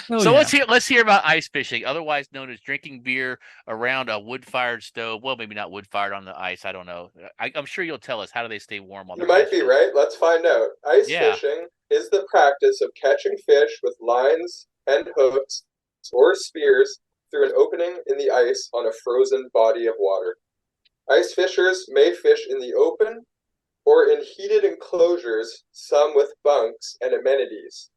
Speaker 4: So let's hear about ice fishing, otherwise known as drinking beer around a wood-fired stove. Well, maybe not wood-fired on the ice. I don't know. I'm sure you'll tell us. How do they stay warm on the ice?
Speaker 5: You might be right. Let's find out. Ice fishing is the practice of catching fish with lines and hooks or spears through an opening in the ice on a frozen body of water. Ice fishers may fish in the open or in heated enclosures, some with bunks and amenities.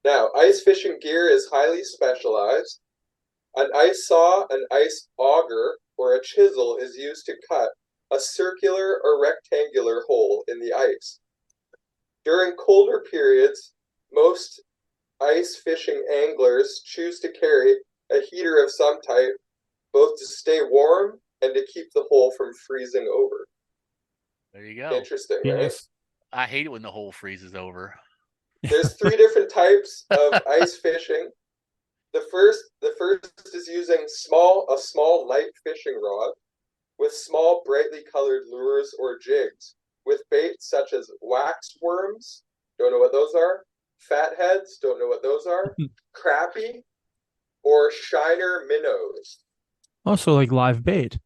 Speaker 5: Now, ice fishing gear is highly specialized. An ice saw, an ice auger, or a chisel is used to cut a circular or rectangular hole in the ice. During colder periods, most ice fishing anglers choose to carry a heater of some type, both to stay warm and to keep the hole from freezing over.
Speaker 4: There you go.
Speaker 5: Interesting, right?
Speaker 4: I hate it when the hole freezes over.
Speaker 5: There's 3 different types of ice fishing. The first is using a small light fishing rod with small brightly colored lures or jigs with baits such as wax worms, don't know what those are, fatheads, don't know what those are, crappie, or shiner minnows.
Speaker 2: Also like live bait.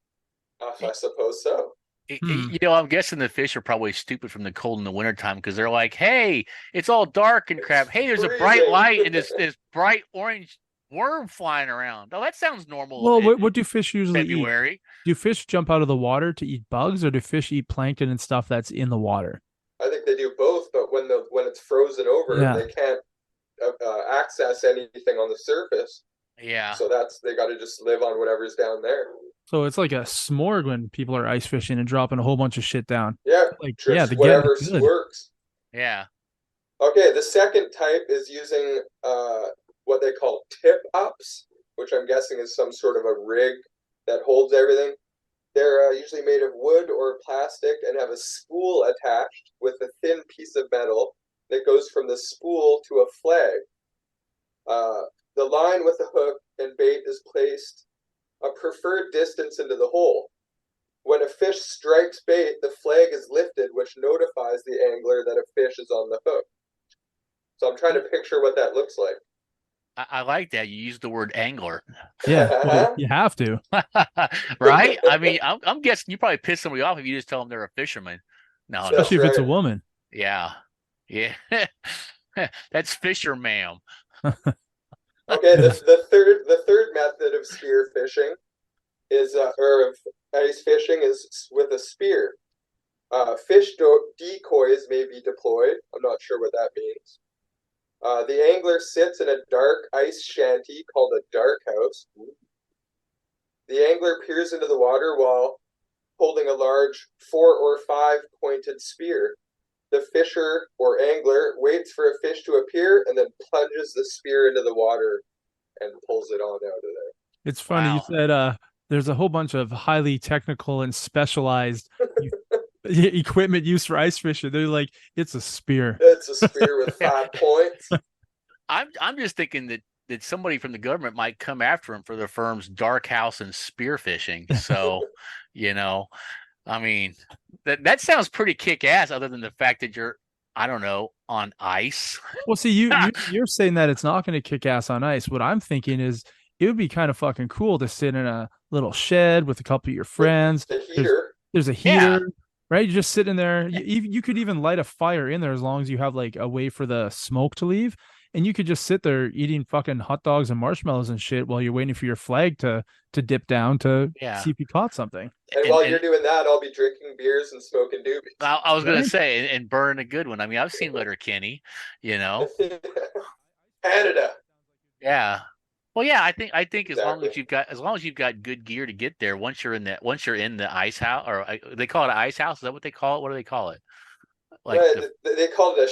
Speaker 5: I suppose so.
Speaker 4: You know, I'm guessing the fish are probably stupid from the cold in the wintertime because they're like, hey, it's all dark and crap. Hey, there's a bright light and this bright orange worm flying around. Oh, that sounds normal.
Speaker 2: Well, what do fish usually
Speaker 4: February?
Speaker 2: Eat? Do fish jump out of the water to eat bugs, or do fish eat plankton and stuff that's in the water?
Speaker 5: I think they do both, but when it's frozen over, they can't access anything on the surface.
Speaker 4: Yeah.
Speaker 5: So they got to just live on whatever's down there.
Speaker 2: So it's like a s'more when people are ice fishing and dropping a whole bunch of shit down.
Speaker 5: Yeah. Whatever works.
Speaker 4: Yeah.
Speaker 5: Okay, the second type is using what they call tip-ups, which I'm guessing is some sort of a rig that holds everything. They're usually made of wood or plastic and have a spool attached with a thin piece of metal that goes from the spool to a flag. The line with the hook and bait is placed a preferred distance into the hole. When a fish strikes bait, the flag is lifted, which notifies the angler that a fish is on the hook. So I'm trying to picture what that looks like.
Speaker 4: I like that. You use the word angler.
Speaker 2: Yeah, well, you have to.
Speaker 4: Right? I mean, I'm guessing you probably piss somebody off if you just tell them they're a fisherman. No,
Speaker 2: especially if it's a woman.
Speaker 4: Yeah. Yeah. That's fisher, ma'am.
Speaker 5: Okay, the third method of spear fishing is or of ice fishing is with a spear. Fish decoys may be deployed. I'm not sure what that means. The angler sits in a dark ice shanty called a dark house. The angler peers into the water while holding a large 4 or 5 pointed spear. The fisher or angler waits for a fish to appear and then plunges the spear into the water and pulls it on out of there.
Speaker 2: It's funny. Wow. You said there's a whole bunch of highly technical and specialized. equipment used for ice fishing. They're like, it's a spear.
Speaker 5: It's a spear with 5 points.
Speaker 4: I'm just thinking that somebody from the government might come after him for the firm's dark house and spear fishing. So, I mean, that sounds pretty kick ass. Other than the fact that you're, I don't know, on ice.
Speaker 2: Well, see, you're saying that it's not going to kick ass on ice. What I'm thinking is it would be kind of fucking cool to sit in a little shed with a couple of your friends. There's a heater, right? You're just sitting there. You could even light a fire in there as long as you have like a way for the smoke to leave. And you could just sit there eating fucking hot dogs and marshmallows and shit while you're waiting for your flag to dip down to see if you caught something.
Speaker 5: And while you're doing that, I'll be drinking beers and smoking doobies.
Speaker 4: I was going to say, and burning a good one. I mean, I've seen Letterkenny,
Speaker 5: Canada.
Speaker 4: Yeah. Well, yeah, I think as long as you've got good gear to get there, once you're in the ice house, or they call it an ice house. Is that what they call it? What do they call it?
Speaker 5: Like they call it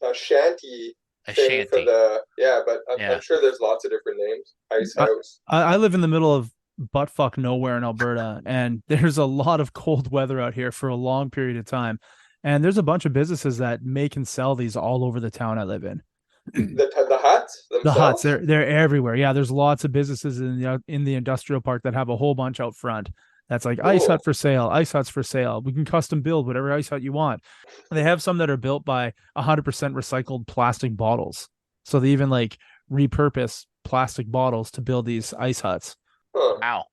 Speaker 5: a shanty.
Speaker 4: A shanty.
Speaker 5: But I'm sure there's lots of different names. Ice house.
Speaker 2: I live in the middle of buttfuck nowhere in Alberta, and there's a lot of cold weather out here for a long period of time. And there's a bunch of businesses that make and sell these all over the town I live in.
Speaker 5: The huts themselves?
Speaker 2: The huts, they're everywhere. Yeah, there's lots of businesses in the industrial park that have a whole bunch out front. That's like ice hut for sale, ice huts for sale. We can custom build whatever ice hut you want. And they have some that are built by 100% recycled plastic bottles. So they even like repurpose plastic bottles to build these ice huts.
Speaker 4: Wow.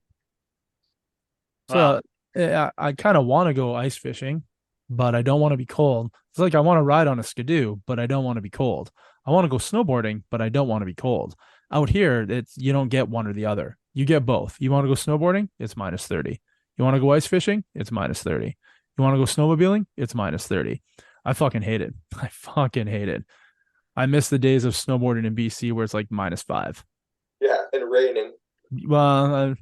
Speaker 2: So I kind of want to go ice fishing, but I don't want to be cold. It's like I want to ride on a skidoo, but I don't want to be cold. I want to go snowboarding, but I don't want to be cold. Out here, you don't get one or the other. You get both. You want to go snowboarding? It's -30. You want to go ice fishing? It's -30. You want to go snowmobiling? It's -30. I fucking hate it. I fucking hate it. I miss the days of snowboarding in BC where it's like -5.
Speaker 5: Yeah, and raining.
Speaker 2: Well,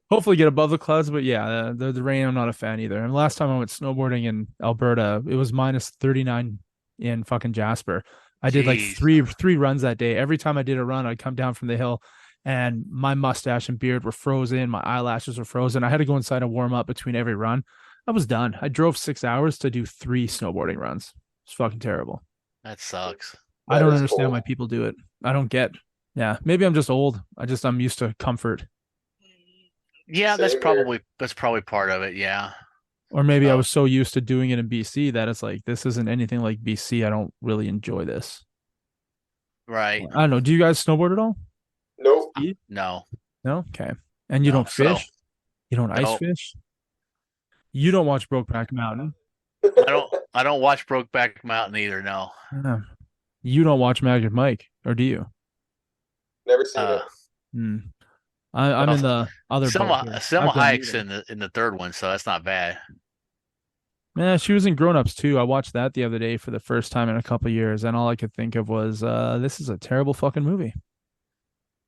Speaker 2: hopefully get above the clouds, but yeah, the rain I'm not a fan either. And last time I went snowboarding in Alberta, it was -39 in fucking Jasper. I did like three runs that day. Every time I did a run, I'd come down from the hill and my mustache and beard were frozen. My eyelashes were frozen. I had to go inside and warm up between every run. I was done. I drove 6 hours to do 3 snowboarding runs. It's fucking terrible.
Speaker 4: That sucks.
Speaker 2: I don't understand why people do it. I don't get. Yeah, maybe I'm just old. I'm used to comfort.
Speaker 4: Yeah, that's probably part of it. Yeah.
Speaker 2: Or maybe I was so used to doing it in BC that it's like, this isn't anything like BC. I don't really enjoy this.
Speaker 4: Right.
Speaker 2: I don't know. Do you guys snowboard at all?
Speaker 5: Nope.
Speaker 4: No.
Speaker 2: No? Okay. And you don't fish? So, you don't ice fish? You don't watch Brokeback Mountain?
Speaker 4: I don't watch Brokeback Mountain either, no.
Speaker 2: Yeah. You don't watch Magic Mike, or do you?
Speaker 5: Never seen it.
Speaker 2: I'm in the other.
Speaker 4: Selma Hayek's in the third one, so that's not bad.
Speaker 2: Yeah, she was in Grown Ups too. I watched that the other day for the first time in a couple of years, and all I could think of was, this is a terrible fucking movie.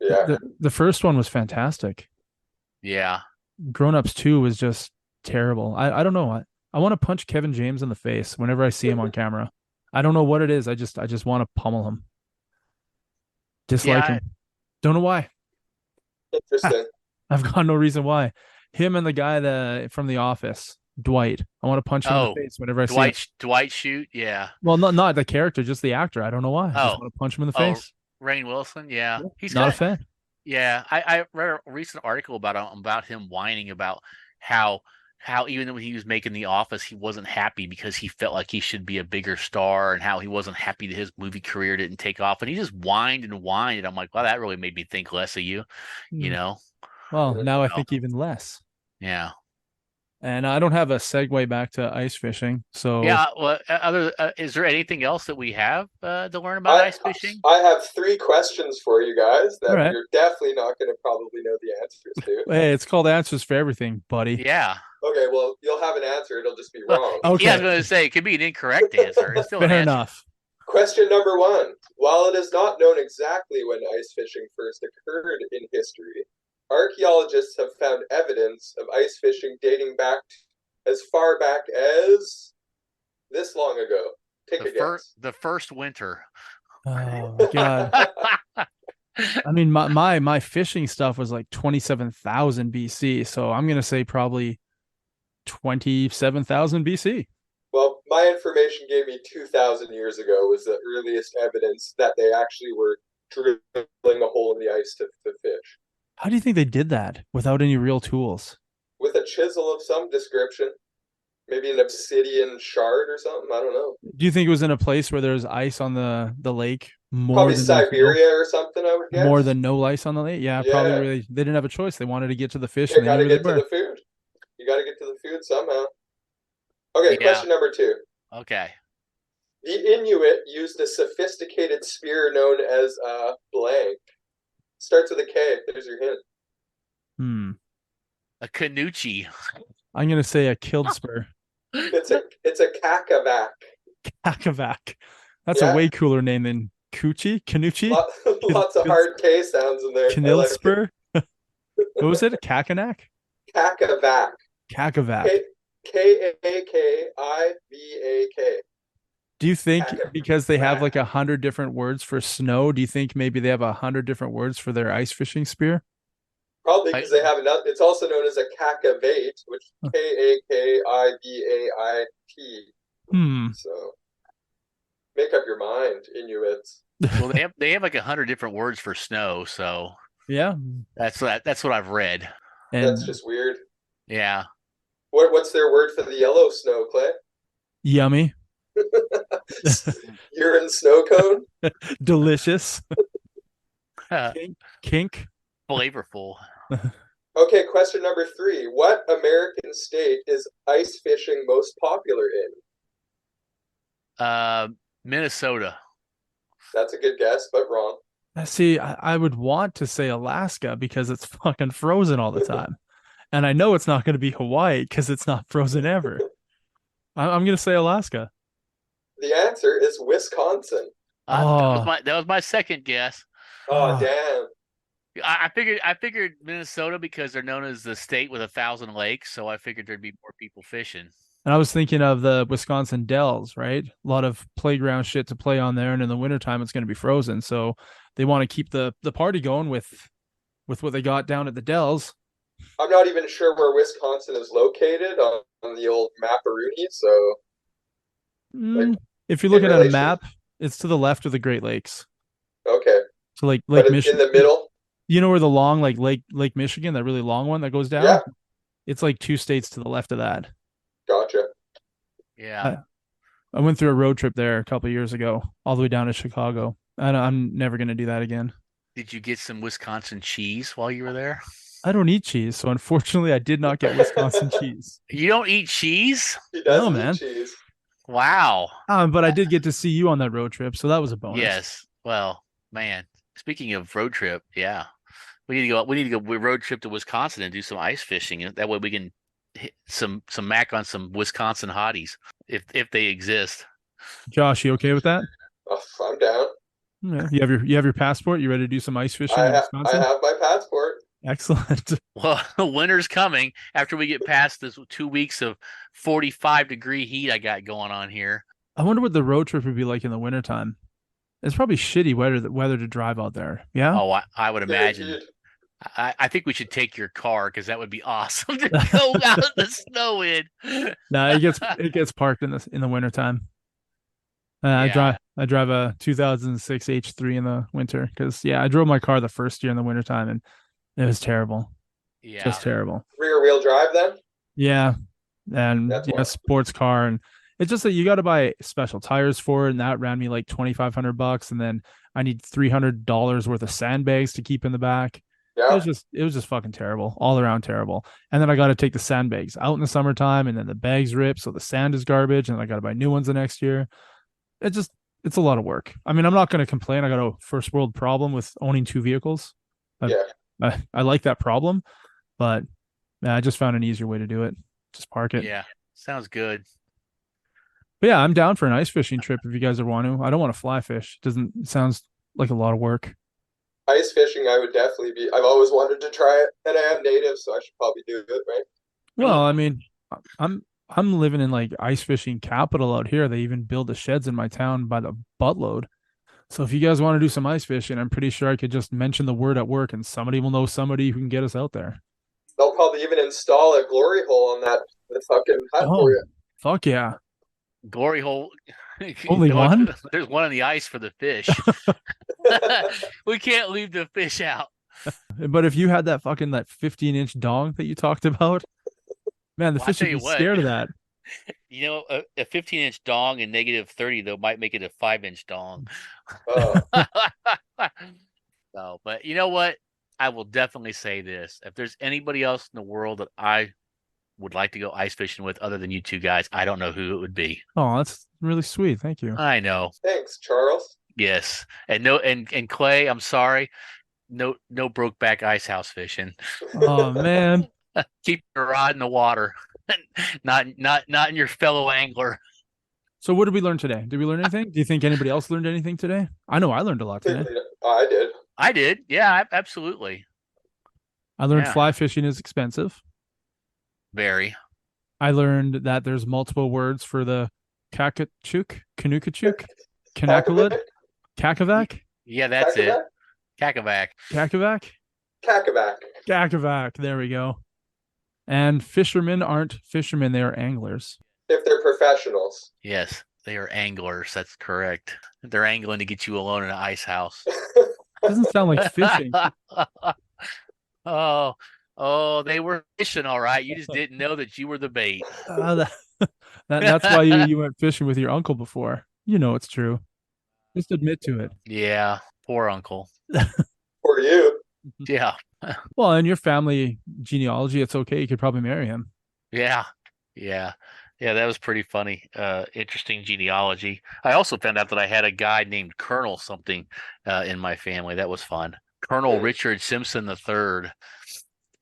Speaker 5: Yeah.
Speaker 2: The first one was fantastic.
Speaker 4: Yeah.
Speaker 2: Grown Ups 2 was just terrible. I don't know. I want to punch Kevin James in the face whenever I see him on camera. I don't know what it is. I just want to pummel him. Dislike him. Don't know why.
Speaker 5: Interesting.
Speaker 2: I've got no reason why. Him and the guy from The Office, Dwight. I want to punch him in the face whenever I see him.
Speaker 4: Dwight Schrute, yeah.
Speaker 2: Well, not the character, just the actor. I don't know why. I just want to punch him in the face.
Speaker 4: Rainn Wilson, yeah.
Speaker 2: He's not a fan.
Speaker 4: Yeah, I read a recent article about him whining about how even when he was making The Office, he wasn't happy because he felt like he should be a bigger star, and how he wasn't happy that his movie career didn't take off. And he just whined and whined. And I'm like, wow, that really made me think less of you, you know?
Speaker 2: Well, now I think even less.
Speaker 4: Yeah.
Speaker 2: And I don't have a segue back to ice fishing. So
Speaker 4: yeah, well, is there anything else that we have to learn about ice fishing?
Speaker 5: I have 3 questions for you guys that you're definitely not going to probably know the answers to.
Speaker 2: Hey, it's called Answers for Everything, buddy.
Speaker 4: Yeah.
Speaker 5: Okay, well, you'll have an answer. It'll just be wrong.
Speaker 2: Okay.
Speaker 4: Yeah, I was going to say, it could be an incorrect answer. It's still
Speaker 2: Fair enough.
Speaker 5: Question number 1. While it is not known exactly when ice fishing first occurred in history, archaeologists have found evidence of ice fishing dating back as far back as this long ago. Take a guess.
Speaker 4: The first winter.
Speaker 2: Oh, God. I mean, my fishing stuff was like 27,000 BC, so I'm going to say probably 27,000 BC.
Speaker 5: Well, my information gave me 2,000 years ago was the earliest evidence that they actually were drilling a hole in the ice to fish.
Speaker 2: How do you think they did that without any real tools?
Speaker 5: With a chisel of some description. Maybe an obsidian shard or something. I don't know.
Speaker 2: Do you think it was in a place where there's ice on the lake?
Speaker 5: Probably Siberia or something, I would guess.
Speaker 2: More than no ice on the lake? Yeah, probably really. They didn't have a choice. They wanted to get to the fish.
Speaker 5: You got to get to the food. You got to get to the food somehow. Okay, question number 2.
Speaker 4: Okay.
Speaker 5: The Inuit used a sophisticated spear known as blank. Starts with a K. There's your hint.
Speaker 4: A Canucci.
Speaker 2: I'm gonna say a killed spur.
Speaker 5: It's a Kakivak.
Speaker 2: Kakivak. That's a way cooler name than Canucci.
Speaker 5: Lots of hard K sounds in there.
Speaker 2: Knilled spur. What was it? Kakivak.
Speaker 5: Kakivak.
Speaker 2: Kakivak.
Speaker 5: Kakivak.
Speaker 2: Do you think because they have like 100 different words for snow, do you think maybe they have 100 different words for their ice fishing spear?
Speaker 5: Probably because they have enough. It's also known as a Kakivate, which Kakivait. So make up your mind, Inuits.
Speaker 4: Well, they have like 100 different words for snow. So
Speaker 2: yeah,
Speaker 4: that's what I've read.
Speaker 2: And
Speaker 5: that's just weird.
Speaker 4: Yeah.
Speaker 5: What's their word for the yellow snow, Clay?
Speaker 2: Yummy.
Speaker 5: Urine snow cone.
Speaker 2: Delicious. Kink.
Speaker 4: Flavorful.
Speaker 5: Okay, question number 3. What American state is ice fishing most popular in?
Speaker 4: Minnesota.
Speaker 5: That's a good guess, but wrong.
Speaker 2: See, I would want to say Alaska because it's fucking frozen all the time. And I know it's not going to be Hawaii because it's not frozen ever. I'm going to say Alaska.
Speaker 5: The answer is Wisconsin.
Speaker 4: That was my second guess.
Speaker 5: Oh, damn.
Speaker 4: I figured Minnesota because they're known as the state with 1,000 lakes, so I figured there'd be more people fishing.
Speaker 2: And I was thinking of the Wisconsin Dells, right? A lot of playground shit to play on there, and in the wintertime it's going to be frozen. So they want to keep the party going with what they got down at the Dells.
Speaker 5: I'm not even sure where Wisconsin is located on the old Maparoonie, so
Speaker 2: if you're looking at a map, it's to the left of the Great Lakes.
Speaker 5: Okay.
Speaker 2: So Lake Michigan.
Speaker 5: In the middle?
Speaker 2: You know where the long Lake Michigan, that really long one that goes down?
Speaker 5: Yeah.
Speaker 2: It's like 2 states to the left of that.
Speaker 5: Gotcha.
Speaker 4: Yeah.
Speaker 2: I went through a road trip there a couple of years ago, all the way down to Chicago. And I'm never going to do that again.
Speaker 4: Did you get some Wisconsin cheese while you were there?
Speaker 2: I don't eat cheese, so unfortunately I did not get Wisconsin cheese.
Speaker 4: You don't eat cheese?
Speaker 5: He doesn't eat cheese.
Speaker 4: Wow.
Speaker 2: But I did get to see you on that road trip, so that was a bonus.
Speaker 4: Yes. Well, man, speaking of road trip, yeah. We need to go road trip to Wisconsin and do some ice fishing. That way we can hit some mac on some Wisconsin hotties if they exist.
Speaker 2: Josh, you okay with that?
Speaker 5: I'm down.
Speaker 2: Yeah. You have your passport? You ready to do some ice fishing in Wisconsin?
Speaker 5: I have my passport.
Speaker 2: Excellent.
Speaker 4: Well, winter's coming after we get past this 2 weeks of 45-degree heat I got going on here.
Speaker 2: I wonder what the road trip would be like in the wintertime. It's probably shitty weather to drive out there. Yeah?
Speaker 4: Oh, I would imagine. I think we should take your car because that would be awesome to go out in the snow in.
Speaker 2: No, it gets parked in the wintertime. I drive a 2006 H3 in the winter because I drove my car the first year in the wintertime and it was terrible.
Speaker 4: Yeah,
Speaker 2: just terrible.
Speaker 5: Rear wheel drive then?
Speaker 2: Yeah, and sports car, and it's just that you got to buy special tires for it, and that ran me like $2,500, and then I need $300 worth of sandbags to keep in the back.
Speaker 5: Yeah.
Speaker 2: It was just fucking terrible, all around terrible. And then I got to take the sandbags out in the summertime, and then the bags rip, so the sand is garbage, and I got to buy new ones the next year. It's a lot of work. I mean, I'm not going to complain. I got a first world problem with owning 2 vehicles. I like that problem, but I just found an easier way to do it. Just park it.
Speaker 4: Yeah, sounds good.
Speaker 2: But yeah, I'm down for an ice fishing trip if you guys want to. I don't want to fly fish. It sounds like a lot of work.
Speaker 5: Ice fishing, I would definitely be. I've always wanted to try it, and I am native, so I should probably do it, right?
Speaker 2: Well, I mean, I'm living in like ice fishing capital out here. They even build the sheds in my town by the buttload. So if you guys want to do some ice fishing, I'm pretty sure I could just mention the word at work and somebody will know somebody who can get us out there.
Speaker 5: They'll probably even install a glory hole on the fucking hut for you.
Speaker 2: Fuck yeah.
Speaker 4: Glory hole.
Speaker 2: Only one?
Speaker 4: There's one on the ice for the fish. We can't leave the fish out.
Speaker 2: But if you had that 15-inch dong that you talked about, man, the fish would be scared of that.
Speaker 4: You know, a 15-inch dong and -30 though might make it a 5-inch dong.
Speaker 5: Oh.
Speaker 4: No, but you know what? I will definitely say this: if there's anybody else in the world that I would like to go ice fishing with, other than you two guys, I don't know who it would be.
Speaker 2: Oh, that's really sweet. Thank you.
Speaker 4: I know.
Speaker 5: Thanks, Charles.
Speaker 4: Yes, and and Clay, I'm sorry. No Brokeback ice house fishing.
Speaker 2: Oh man.
Speaker 4: Keep your rod in the water. not in your fellow angler.
Speaker 2: So what did we learn today? Did we learn anything? Do you think anybody else learned anything today? I know I learned a lot today.
Speaker 5: I did.
Speaker 4: I did. Yeah, absolutely.
Speaker 2: I learned fly fishing is expensive.
Speaker 4: Very.
Speaker 2: I learned that there's multiple words for the Kakachuk, Kanukachuk, Kanakalud, Kakivak.
Speaker 4: Yeah, that's it. Kakivak.
Speaker 2: Kakivak?
Speaker 5: Kakivak.
Speaker 2: Kakivak. There we go. And fishermen aren't fishermen, they are anglers.
Speaker 5: If they're professionals.
Speaker 4: Yes, they are anglers. That's correct. They're angling to get you alone in an ice house.
Speaker 2: Doesn't sound like fishing.
Speaker 4: Oh, they were fishing all right. You just didn't know that you were the bait.
Speaker 2: That's why you went fishing with your uncle before. You know it's true. Just admit to it.
Speaker 4: Yeah, poor uncle.
Speaker 5: For you.
Speaker 4: Yeah.
Speaker 2: Well, in your family genealogy, it's okay. You could probably marry him.
Speaker 4: Yeah. That was pretty funny. Interesting genealogy. I also found out that I had a guy named Colonel something in my family. That was fun. Colonel Richard Simpson III.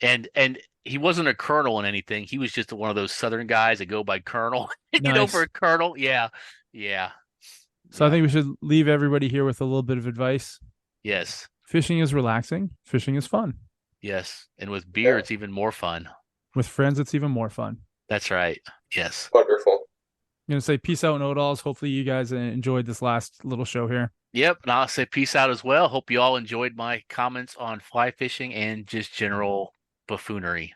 Speaker 4: And he wasn't a colonel in anything. He was just one of those Southern guys that go by Colonel. You know, for a colonel. Yeah.
Speaker 2: So I think we should leave everybody here with a little bit of advice.
Speaker 4: Yes.
Speaker 2: Fishing is relaxing. Fishing is fun.
Speaker 4: Yes. And with beer, it's even more fun.
Speaker 2: With friends, it's even more fun.
Speaker 4: That's right. Yes.
Speaker 5: Wonderful.
Speaker 2: I'm going to say peace out, know-it-alls. Hopefully you guys enjoyed this last little show here.
Speaker 4: Yep. And I'll say peace out as well. Hope you all enjoyed my comments on fly fishing and just general buffoonery.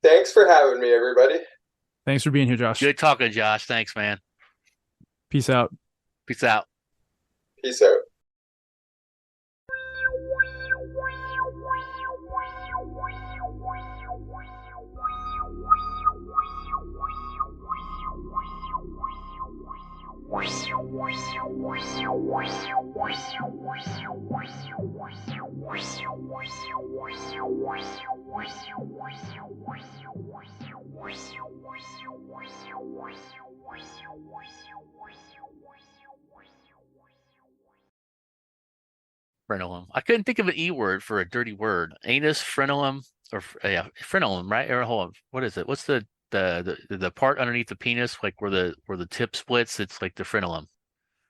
Speaker 5: Thanks for having me, everybody.
Speaker 2: Thanks for being here, Josh.
Speaker 4: Good talking, Josh. Thanks, man.
Speaker 2: Peace out.
Speaker 4: Peace out.
Speaker 5: Peace out.
Speaker 4: Frenulum. I couldn't think of an E word for a dirty word. Anus, frenulum, or frenulum, right? Or hold on, what is it? What's the part underneath the penis, like where the tip splits? It's like the frenulum.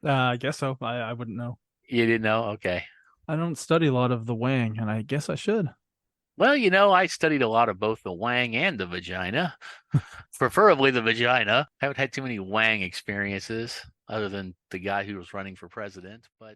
Speaker 2: I guess so. I wouldn't know.
Speaker 4: You didn't know? Okay.
Speaker 2: I don't study a lot of the wang, and I guess I should.
Speaker 4: Well, I studied a lot of both the wang and the vagina, preferably the vagina. I haven't had too many wang experiences other than the guy who was running for president, but